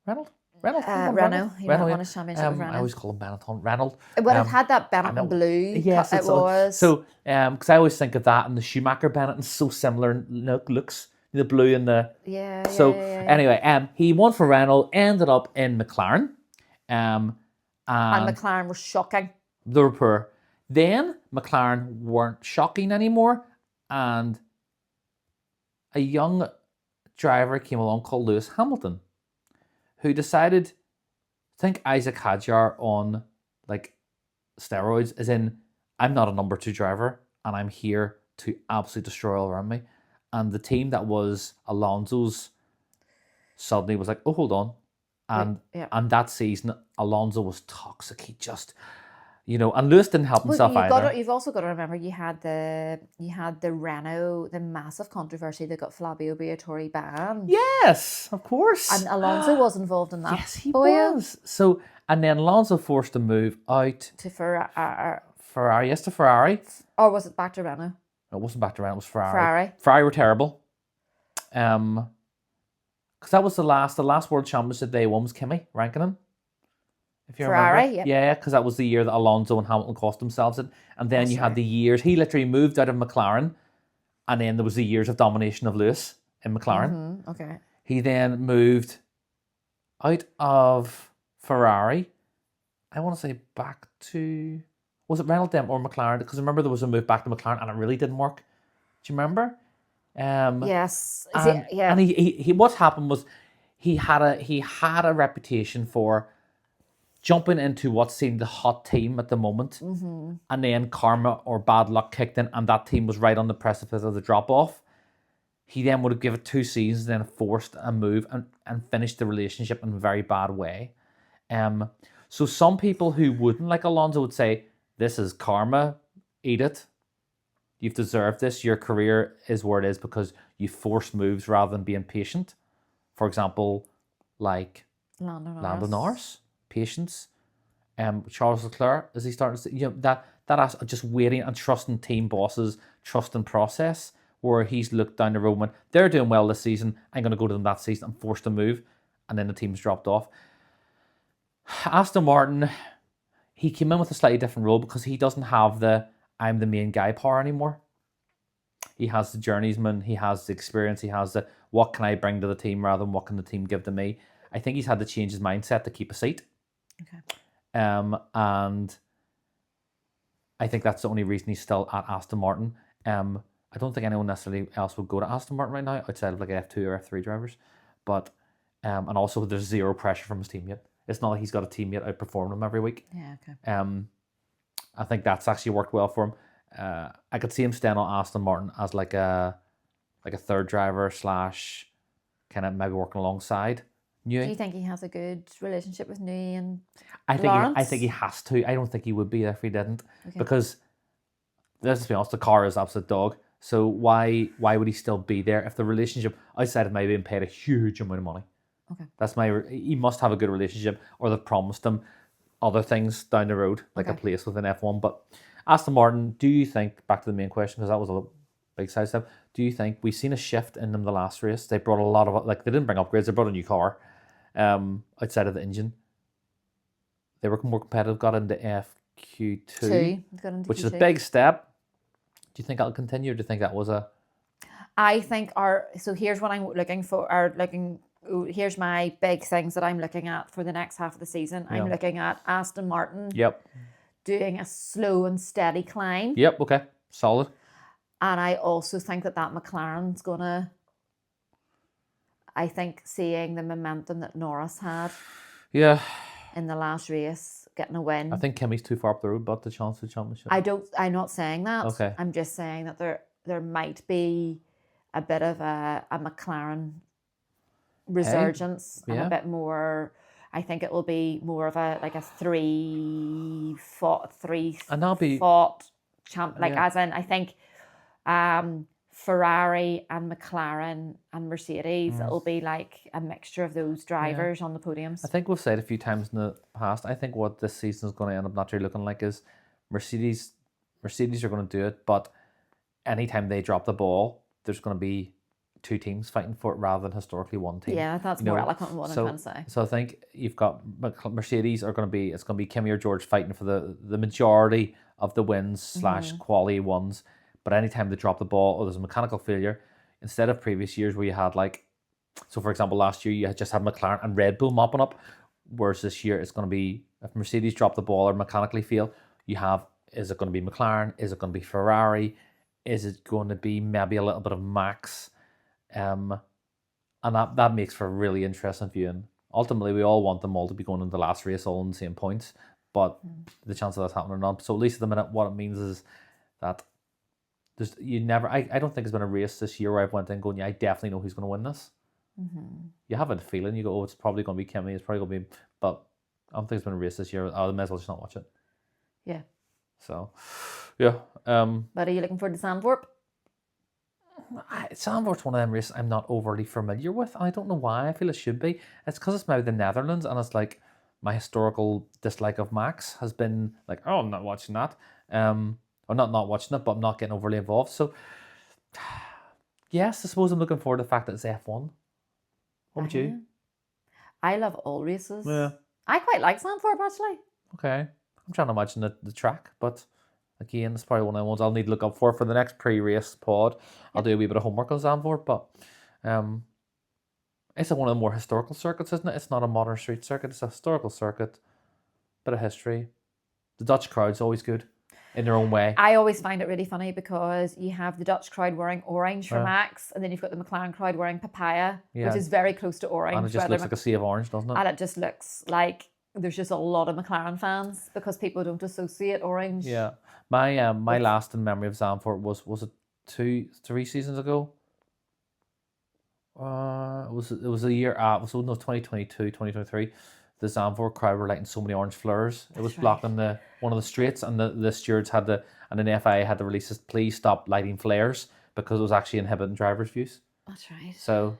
Renault? Renault. He won a championship with Renault. I always call him Benetton. Renault. Well, it had that Benetton blue. Yes, it was. So, because I always think of that and the Schumacher Benetton, so similar in looks. The blue and the... Yeah. Anyway, he won for Renault, ended up in McLaren. And McLaren was shocking. They were poor. Then McLaren weren't shocking anymore, and a young driver came along called Lewis Hamilton, who decided, think Isaac Hadjar on like steroids, as in, I'm not a number 2 driver, and I'm here to absolutely destroy all around me. And the team that was Alonso's suddenly was like, oh, hold on. And that season, Alonso was toxic. He just, and Lewis didn't help himself either. You've also got to remember you had the Renault, the massive controversy that got Flavio Briatore banned. Yes, of course. And Alonso was involved in that. Yes, he was. So, and then Alonso forced to move out to Ferrari. To Ferrari. Or was it back to Renault? It wasn't back to Renault, it was Ferrari. Ferrari were terrible. Because that was the last World Championship they won was Kimi Räikkönen. If you Ferrari, remember. Yeah, because that was the year that Alonso and Hamilton cost themselves it. And then you had the years, he literally moved out of McLaren, and then there was the years of domination of Lewis in McLaren. Mm-hmm. Okay. He then moved out of Ferrari, I want to say back to... Was it Renault then or McLaren? Because remember there was a move back to McLaren and it really didn't work. Do you remember? Yes. And he what happened was he had a reputation for jumping into what seemed the hot team at the moment, and then karma or bad luck kicked in, and that team was right on the precipice of the drop off. He then would have given it 2 seasons, then forced a move and finished the relationship in a very bad way. So some people who wouldn't like Alonso would say, this is karma, eat it. You've deserved this. Your career is where it is because you forced moves rather than being patient. For example, like Lando Norris, patience. Charles Leclerc, as he started to, that just waiting and trusting team bosses, trusting process, where he's looked down the road and went, they're doing well this season, I'm going to go to them that season and forced to move, and then the team's dropped off. Aston Martin, he came in with a slightly different role because he doesn't have the I'm the main guy power anymore. He has the journeyman, he has the experience, he has the what can I bring to the team rather than what can the team give to me. I think he's had to change his mindset to keep a seat. Okay. And I think that's the only reason he's still at Aston Martin. I don't think anyone necessarily else would go to Aston Martin right now outside of like F2 or F3 drivers. But and also there's zero pressure from his teammate. It's not like he's got a teammate outperforming him every week. Yeah, okay. I think that's actually worked well for him. I could see him staying on Aston Martin as like a third driver / kind of maybe working alongside Newey. Do you think he has a good relationship with Newey and Lawrence? I think he has to. I don't think he would be if he didn't. Okay. Because let's be honest, the car is absolute dog. So why would he still be there if the relationship outside of maybe being paid a huge amount of money? Okay. He must have a good relationship, or they've promised him other things down the road, like a place within F1. But Aston Martin, do you think, back to the main question, because that was a big side step, do you think we've seen a shift in them the last race? They brought a lot of, like, they didn't bring upgrades, they brought a new car outside of the engine. They were more competitive, got into FQ2, which is a big step. Do you think that'll continue, or do you think that was a... I think so here's what I'm looking for, here's my big things that I'm looking at for the next half of the season. I'm looking at Aston Martin doing a slow and steady climb. Yep, okay, solid. And I also think that McLaren's gonna, I think seeing the momentum that Norris had in the last race, getting a win. I think Kimi's too far up the road, but the chance of the championship. I'm not saying that. Okay. I'm just saying that there might be a bit of a McLaren resurgence and a bit more. I think it will be more of a three fought champ, as in I think Ferrari and McLaren and Mercedes, it'll be like a mixture of those drivers on the podiums. I think we've said a few times in the past, I think what this season is going to end up naturally looking like is Mercedes are going to do it, but anytime they drop the ball, there's going to be two teams fighting for it rather than historically one team. Yeah, that's more eloquent than what I'm trying to say. So I think you've got Mercedes it's going to be Kimi or George fighting for the majority of the wins / quality ones. But anytime they drop the ball or there's a mechanical failure, instead of previous years where you had so for example, last year you had just had McLaren and Red Bull mopping up, whereas this year it's going to be, if Mercedes drop the ball or mechanically fail, is it going to be McLaren? Is it going to be Ferrari? Is it going to be maybe a little bit of Max? And that makes for a really interesting viewing. Ultimately, we all want them all to be going into the last race all on the same points, but the chance of that's happening or not. So at least at the minute, what it means is that I don't think there's been a race this year where I've went in going, I definitely know who's going to win this. You have a feeling, you go, it's probably going to be Kimi, it's probably going to be, but I don't think there's been a race this year. I may as well just not watch it. Yeah. So, yeah. But are you looking forward to Zandvoort? Zandvoort's one of them races I'm not overly familiar with. I don't know why. I feel it should be. It's because it's maybe the Netherlands, and it's like my historical dislike of Max has been like, oh, I'm not watching that. Or not watching it, but I'm not getting overly involved. So, yes, I suppose I'm looking forward to the fact that it's F1. What about you? I love all races. Yeah. I quite like Zandvoort, actually. Okay. I'm trying to imagine the track, but again, it's probably one of the ones I'll need to look up for the next pre-race pod. I'll do a wee bit of homework on Zandvoort, but it's one of the more historical circuits, isn't it? It's not a modern street circuit. It's a historical circuit. Bit of history. The Dutch crowd's always good in their own way. I always find it really funny because you have the Dutch crowd wearing orange for Max, and then you've got the McLaren crowd wearing papaya, which is very close to orange. And it just looks like a sea of orange, doesn't it? And it just looks like there's just a lot of McLaren fans because people don't associate orange. Yeah. My lasting memory of Zandvoort was it 3 seasons ago? It was a year 2022, 2023. The Zandvoort crowd were lighting so many orange flares. It was blocking one of the streets, and the stewards and the FIA had to release this, please stop lighting flares, because it was actually inhibiting drivers' views. That's right. So,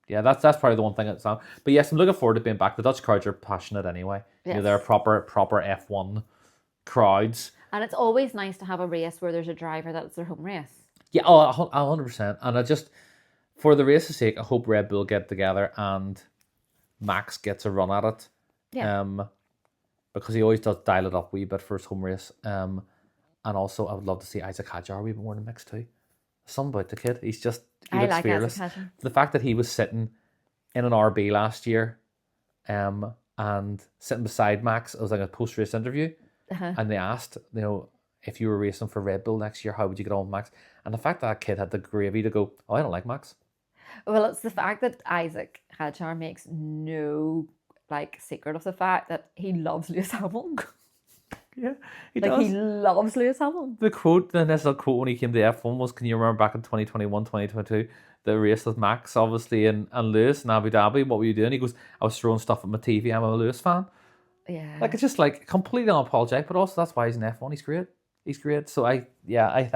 yeah, that's probably the one thing that's on. But yes, I'm looking forward to being back. The Dutch crowds are passionate anyway. Yes. They're proper F1 crowds. And it's always nice to have a race where there's a driver that's their home race. Yeah, 100%. And I just, for the race's sake, I hope Red Bull get together and Max gets a run at it. Yeah. Because he always does dial it up a wee bit for his home race. And also, I would love to see Isaac Hadjar a wee bit more in the mix too. Something about the kid. He looks fearless. The fact that he was sitting in an RB last year and sitting beside Max, it was like a post-race interview. And they asked, if you were racing for Red Bull next year, how would you get on with Max? And the fact that kid had the gravy to go, oh, I don't like Max. Well, it's the fact that Isaac Hadjar makes no secret of the fact that he loves Lewis Hamilton. Yeah, he does. He loves Lewis Hamilton. The initial quote when he came to F1 was, can you remember back in 2021, 2022, the race with Max, obviously, and Lewis in Abu Dhabi? What were you doing? He goes, I was throwing stuff at my TV. I'm a Lewis fan. Yeah. It's just completely unapologetic, but also that's why he's in F1. He's great. So I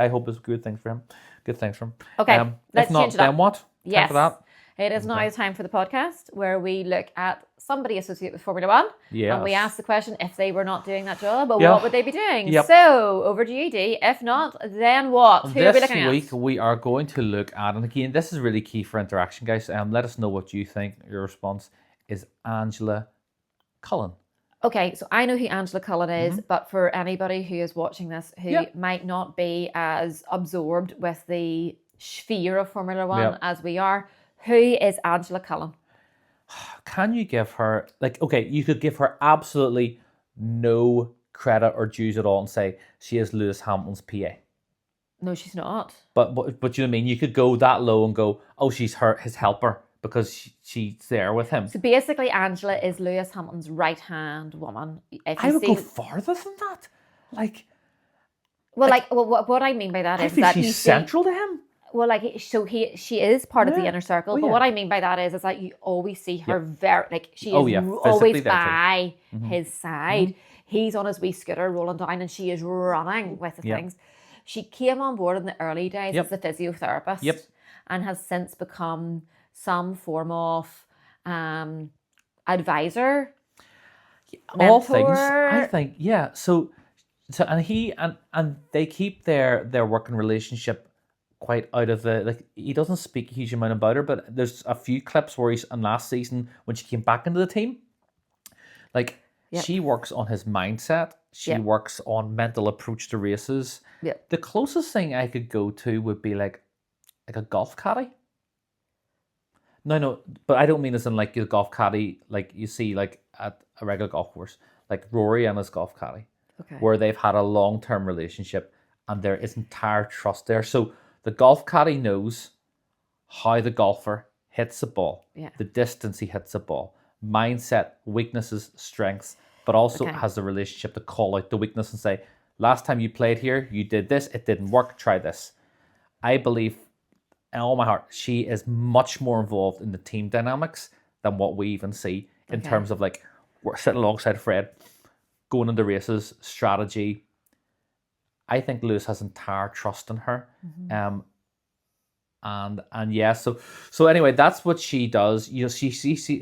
hope it's good things for him. good things from. Okay, let's if not, change it up. then what? Time Yes. for that? It is now time for the podcast where we look at somebody associated with Formula One. Yes. And we ask the question, if they were not doing that job, Yeah. what would they be doing? Yep. So, over to you, Dee. If not, then what? Who are we looking at? This week, we are going to look at, and again, this is really key for interaction, guys. Let us know what you think. Your response is Angela Cullen. Okay, so I know who Angela Cullen is, but for anybody who is watching this who might not be as absorbed with the sphere of Formula One as we are, who is Angela Cullen? Can you give her, you could give her absolutely no credit or dues at all and say she is Lewis Hamilton's PA. No, she's not. But you know what I mean? You could go that low and go, oh, she's his helper because she's there with him. So basically, Angela is Lewis Hamilton's right-hand woman. I would go farther than that. What I mean by that is that she's central to him. Well, she is part of the inner circle, but what I mean by that is that you always see her she is always by his side. He's on his wee scooter rolling down, and she is running with the things. She came on board in the early days as a physiotherapist, and has since become some form of advisor, mentor. All things, I think, yeah. So and he and they keep their working relationship quite out of the, he doesn't speak a huge amount about her, but there's a few clips where he's in last season when she came back into the team. She works on his mindset. She works on mental approach to races. The closest thing I could go to would be like a golf caddy. No, but I don't mean as in your golf caddy like you see at a regular golf course, like Rory and his golf caddy, where they've had a long-term relationship and there is entire trust there. So the golf caddy knows how the golfer hits the ball, the distance he hits the ball, mindset, weaknesses, strengths, but also has the relationship to call out the weakness and say, last time you played here, you did this, it didn't work, try this. I believe in all my heart, she is much more involved in the team dynamics than what we even see in terms of we're sitting alongside Fred, going into races, strategy. I think Lewis has entire trust in her. So anyway, that's what she does. You know, she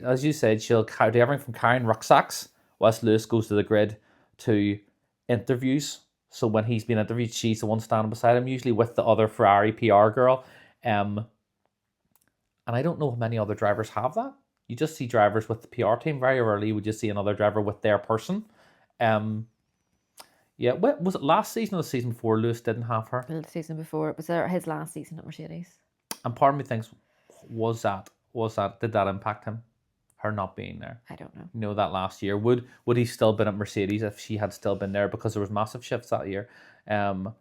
as you said, she'll do everything from carrying rucksacks whilst Lewis goes to the grid to interviews. So when he's being interviewed, she's the one standing beside him, usually with the other Ferrari PR girl. And I don't know how many other drivers have that. You just see drivers with the PR team. Very rarely would you see another driver with their person. What was it, last season or the season before Lewis didn't have her? The season before. It was his last season at Mercedes. And part of me thinks, did that impact him? Her not being there? I don't know. You know, that last year. Would he still been at Mercedes if she had still been there? Because there was massive shifts that year. And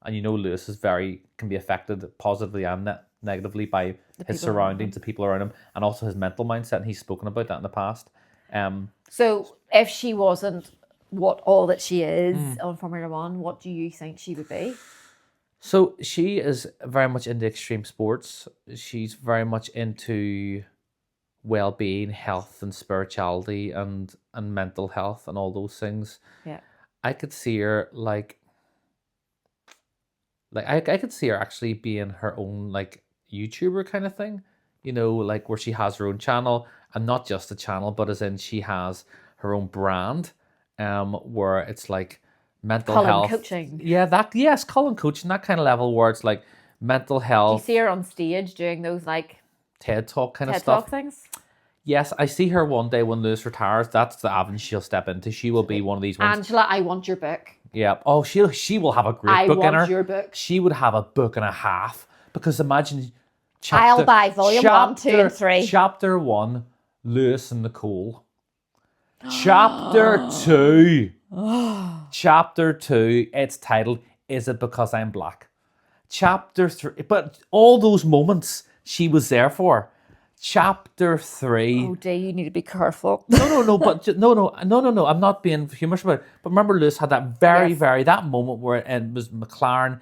you know Lewis can be affected positively and negatively by his surroundings, the people around him, and also his mental mindset. And he's spoken about that in the past. So if she wasn't all that she is on Formula One, what do you think she would be? So she is very much into extreme sports. She's very much into well-being, health and spirituality and mental health and all those things. Yeah. I could see her I could see her actually being her own YouTuber kind of thing, you know, where she has her own channel, and not just a channel, but as in she has her own brand, where it's mental health coaching. Colin coaching, that kind of level where it's mental health. Do you see her on stage doing those TED Talk kind of TED stuff? Talk things? Yes, I see her one day when Lewis retires. That's the avenue she'll step into. She will be one of these ones. Angela, I want your book. Yeah. Oh, she will have a great book in her. I want your book. She would have a book and a half, because imagine I'll buy volume 1, 2, and 3. Chapter 1, Lewis and Nicole. Chapter 2. Chapter 2, it's titled, Is It Because I'm Black? Chapter 3, but all those moments she was there for. Chapter 3. Oh, Dee, you need to be careful. No. I'm not being humorous about it. But remember, Lewis had that that moment where it was McLaren.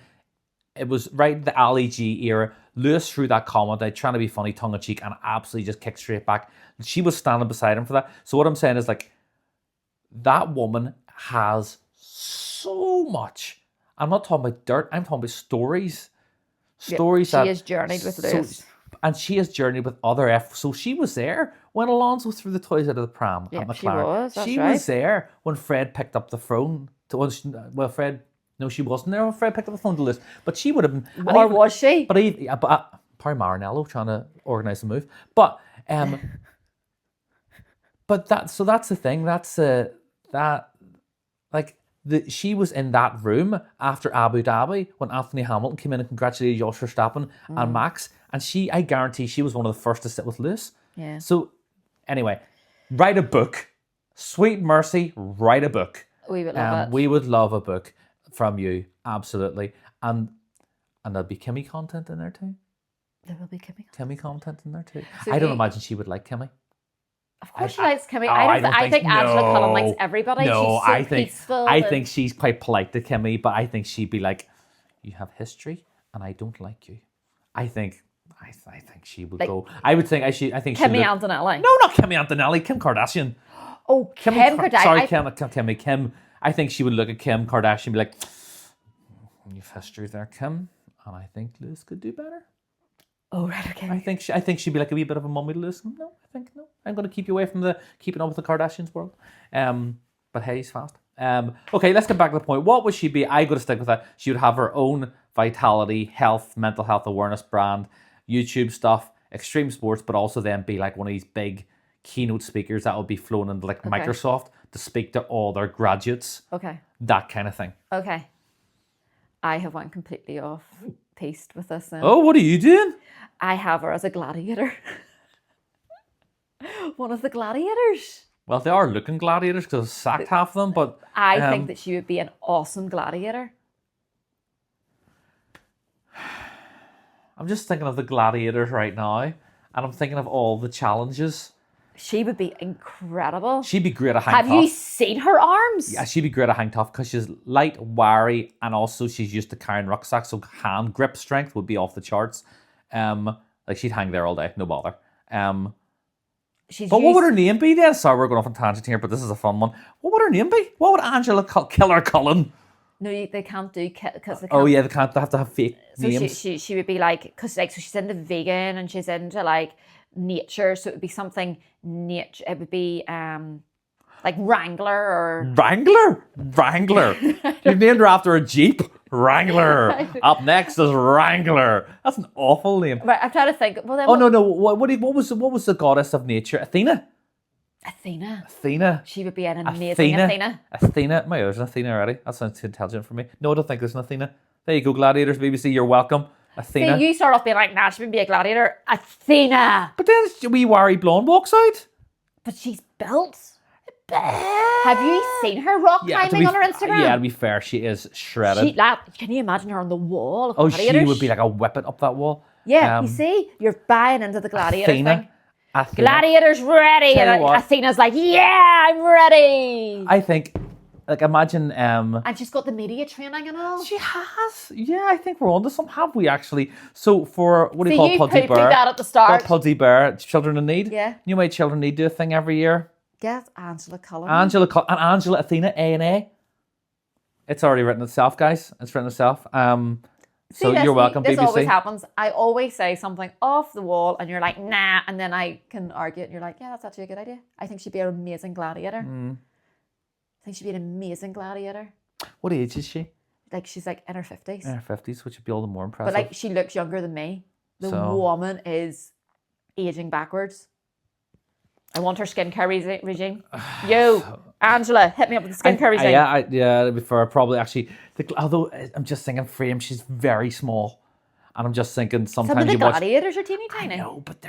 It was right the Ali G era. Lewis threw that comment out, trying to be funny, tongue in cheek, and absolutely just kicked straight back. She was standing beside him for that. So what I'm saying is that woman has so much. I'm not talking about dirt. I'm talking about stories. Stories She that has journeyed with Lewis. and she has journeyed with other So she was there when Alonso threw the toys out of the pram at McLaren. She was. That's She right. was there when Fred picked up the phone. Fred. No, she wasn't there when Fred picked up the phone to Lewis. But she would have been. Or was she? But probably Maranello trying to organise the move. But that's the thing. She was in that room after Abu Dhabi when Anthony Hamilton came in and congratulated Jos Verstappen and Max, and I guarantee she was one of the first to sit with Lewis. Yeah. So anyway, write a book. Sweet Mercy, write a book. We would love it. We would love a book from you, absolutely. And there'll be Kimmy content in there too. There will be Kimmy. Kimmy content in there too. So I don't imagine she would like Kimmy. Of course she likes Kimmy. Oh, I think Angela Cullen likes everybody. No, She's so peaceful. I think she's quite polite to Kimmy, but I think she'd be like, "You have history, and I don't like you." I think she would go. I think Kimmy Antonelli. No, not Kimmy Antonelli. Kim Kardashian. Oh, Kim Kardashian. Sorry, Kimmy. Kim. I think she would look at Kim Kardashian and be like, "You've history there, Kim," and I think Lewis could do better. Oh, right, okay. I think she'd be like a wee bit of a mummy to Lewis. No. I'm going to keep you away from the keeping up with the Kardashians world. But hey, he's fast. Okay, let's get back to the point. What would she be? I got to stick with that. She would have her own vitality, health, mental health awareness brand, YouTube stuff, extreme sports, but also then be like one of these big keynote speakers that would be flown into like Microsoft to speak to all their graduates. Okay. That kind of thing. Okay. I have went completely off piste with this. Oh, what are you doing? I have her as a gladiator. One of the gladiators. Well, they are looking gladiators because I've sacked half of them, but I think that she would be an awesome gladiator. I'm just thinking of the gladiators right now, and I'm thinking of all the challenges. She would be incredible. She'd be great at hang tough. Have you seen her arms? Yeah, she'd be great at hang tough because she's light, wiry, and also she's used to carrying rucksacks, so hand grip strength would be off the charts. Like she'd hang there all day, no bother. What would her name be then? Sorry, we're going off on tangent here, but this is a fun one. What would her name be? What would Angela Killer Cullen? No, they can't do because they can't. Oh yeah, they can't. They have to have fake names. She would be like, because so she's into vegan and she's into like nature, so it would be something nature. It would be like Wrangler or Wrangler. You've named her after a Jeep. Wrangler. Up next is Wrangler. That's an awful name. Right, I'm trying to think. Well, then no. What was the goddess of nature? Athena. She would be an amazing Athena. There's an Athena already. That sounds too intelligent for me. No, I don't think there's an Athena. There you go, Gladiators, BBC. You're welcome. Athena. See, you start off being like, nah, she wouldn't be a gladiator. Athena. But then a wee wiry blonde walks out. But she's built. Have you seen her rock climbing on her Instagram? Yeah, to be fair, she is shredded. Can you imagine her on the wall? Oh, she would be like a whippet up that wall. Yeah, you see, you're buying into the gladiator thing. Athena. Gladiator's ready, and Athena's like, yeah, I'm ready. I think, like, imagine. And she's got the media training and all. She has. Yeah, I think we're onto some. Have we actually? So for what do you call Pudsey Bear? That at the start. Pudsey Bear, Children in Need. Yeah. You know why Children in Need do a thing every year? Get Angela Cullen. Angela Athena A&A. It's already written itself, guys. It's written itself. So you're welcome, this BBC. Always happens. I always say something off the wall and you're like, nah, and then I can argue it and you're like, yeah, that's actually a good idea. I think she'd be an amazing gladiator. I think she'd be an amazing gladiator. What age is she? Like, she's like in her 50s. In her 50s, which would be all the more impressive. But like, she looks younger than me. The woman is aging backwards. I want her skincare regime. Yo, Angela, hit me up with the skincare regime. Yeah, before probably actually. Although I'm just thinking frame, she's very small, and I'm just thinking sometimes some of the you watch. gladiators are teeny tiny. I know, but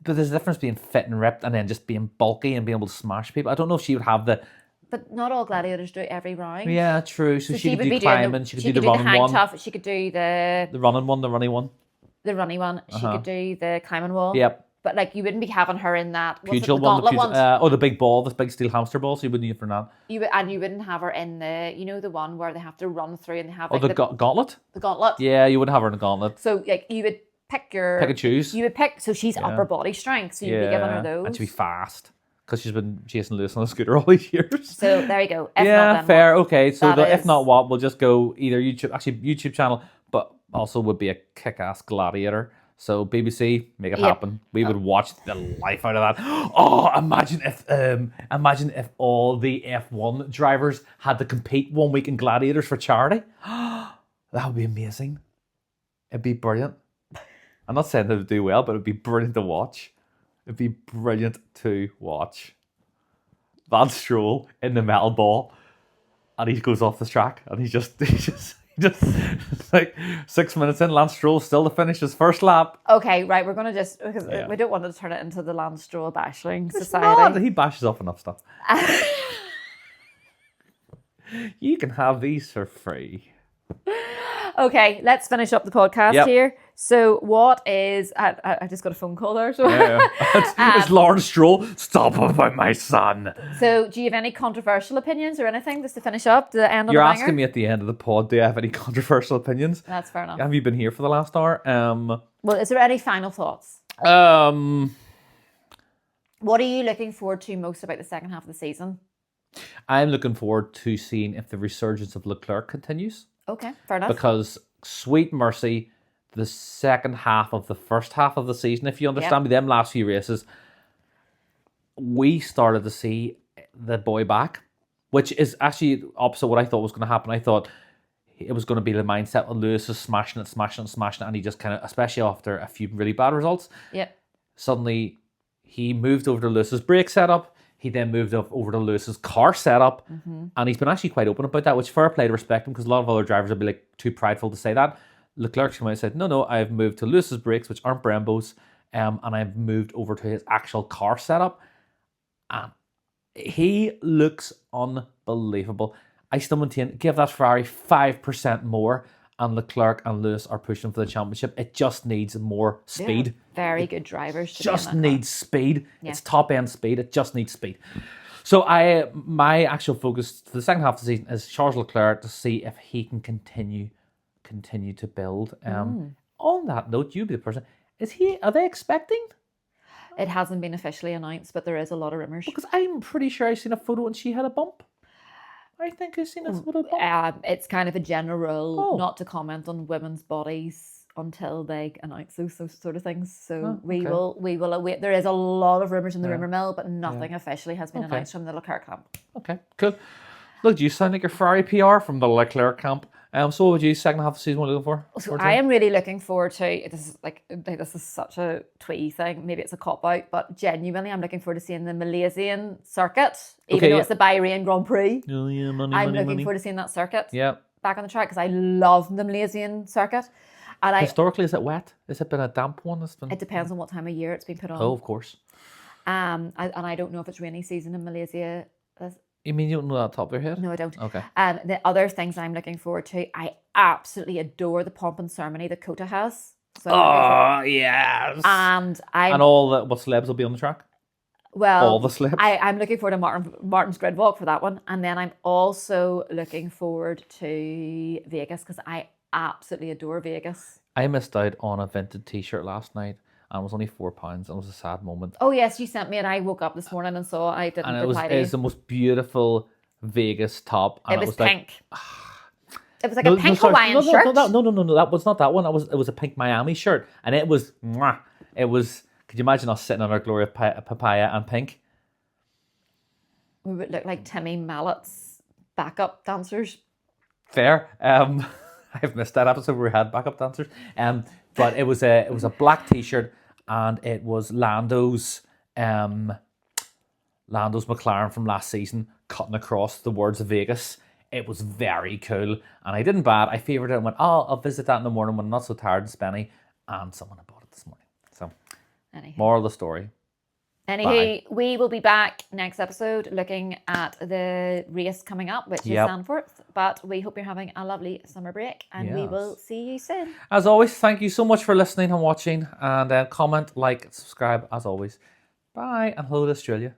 there's a difference being fit and ripped, and then just being bulky and being able to smash people. I don't know if she would have the. But not all gladiators do every round. Yeah, true. So she could do climbing. She could do the running running one. Tough. She could do the running one, the running one. The running one. She could do the climbing wall. Yep. But like, you wouldn't be having her in that pugil one, the big ball, the big steel hamster ball. So you wouldn't use for that. You wouldn't have her in the one where they have to run through and they have like the gauntlet. The gauntlet. Yeah, you wouldn't have her in the gauntlet. So like, you would pick and choose. You would pick. So she's upper body strength. So you'd be giving her those. And she'd be fast because she's been chasing Lewis on a scooter all these years. So there you go. If not, fair. Okay. So if not what, we'll just go either YouTube channel, but also would be a kick-ass gladiator. So BBC, make it Yep. happen. We would watch the life out of that. Oh, imagine if all the F1 drivers had to compete 1 week in Gladiators for charity. That would be amazing. It'd be brilliant. I'm not saying that it'd do well, but it'd be brilliant to watch. It'd be brilliant to watch. Lance Stroll in the metal ball, and he goes off the track, and he's just like 6 minutes in, Lance Stroll still to finish his first lap. Okay, right. We're gonna just because we don't want to turn it into the Lance Stroll bashing society. Not, he bashes off enough stuff. You can have these for free. Okay, let's finish up the podcast Yep. here. So, what is? I just got a phone call there. So, Yeah. It's Lawrence Stroll. Stop about my son. so do you have any controversial opinions or anything just to finish up the end of You're the banger? asking me at the end of the pod, do I have any controversial opinions? That's fair enough. Have you been here for the last hour? Well, is there any final thoughts? What are you looking forward to most about the second half of the season? I'm looking forward to seeing if the resurgence of Leclerc continues. Okay, fair enough. Because sweet mercy, the second half of the first half of the season, if you understand me, them last few races, we started to see the boy back, which is actually opposite what I thought was going to happen. I thought it was going to be the mindset of Lewis is smashing it, and he just kind of, especially after a few really bad results, Yep. suddenly he moved over to Lewis's brake setup. He then moved up over to Lewis's car setup, and he's been actually quite open about that, which fair play to respect him, because a lot of other drivers would be like too prideful to say that. Leclerc came out and said, no, I've moved to Lewis's brakes, which aren't Brembo's, and I've moved over to his actual car setup. And he looks unbelievable. I still maintain, give that Ferrari 5% more, and Leclerc and Lewis are pushing for the championship. It just needs more speed. Yeah, very good drivers. To be in Just that car. needs speed. Yeah. It's top end speed. It just needs speed. So my actual focus for the second half of the season is Charles Leclerc, to see if he can continue to build. On that note, you be the person. Are they expecting? It hasn't been officially announced, but there is a lot of rumours. Because I'm pretty sure I've seen a photo and she had a bump. I think I've seen a photo bump. It's kind of a general rule Oh. not to comment on women's bodies until they announce those sort of things. So we okay. will await. There is a lot of rumours in the rumour mill, but nothing officially has been announced from the Leclerc camp. Okay, cool. Look, you sound like your Ferrari PR from the Leclerc camp. So what would you second half of the season looking for? So I am really looking forward to this is such a twee thing. Maybe it's a cop out, but genuinely, I'm looking forward to seeing the Malaysian circuit, even though it's the Bahrain Grand Prix. Oh yeah, I'm looking forward to seeing that circuit Yeah. back on the track because I love the Malaysian circuit, and Historically, is it wet? Has it been a damp one? it depends on what time of year it's been put on. Oh, of course. And I don't know if it's rainy season in Malaysia. You mean you don't know that top of your head? No, I don't. Okay. The other things I'm looking forward to, I absolutely adore the pomp and ceremony that Kota has. So Oh, yes. and And all the, what celebs will be on the track? well, all the celebs? I'm looking forward to Martin's grid walk for that one, and then I'm also looking forward to Vegas because I absolutely adore Vegas. I missed out on a vintage t-shirt last night, and it was only £4, and it was a sad moment. Oh yes, you sent me it. I woke up this morning and saw I didn't And it was reply to you. the most beautiful Vegas top. And It was like, pink. It was like a pink Hawaiian shirt. No, that was not that one. It was a pink Miami shirt, and it was mwah. It was. Could you imagine us sitting on our glory of papaya and pink? We would look like Timmy Mallett's backup dancers. Fair. I've missed that episode where we had backup dancers. But it was a black t-shirt, and it was Lando's McLaren from last season cutting across the words of Vegas. It was very cool, and I didn't buy it. I favoured it and went, I'll visit that in the morning when I'm not so tired and spenny, and someone had bought it this morning. So, moral of the story. Anywho, we will be back next episode looking at the race coming up, which is Zandvoort. But we hope you're having a lovely summer break, and we will see you soon. As always, thank you so much for listening and watching, and comment, like, subscribe as always. Bye, and hello to Australia.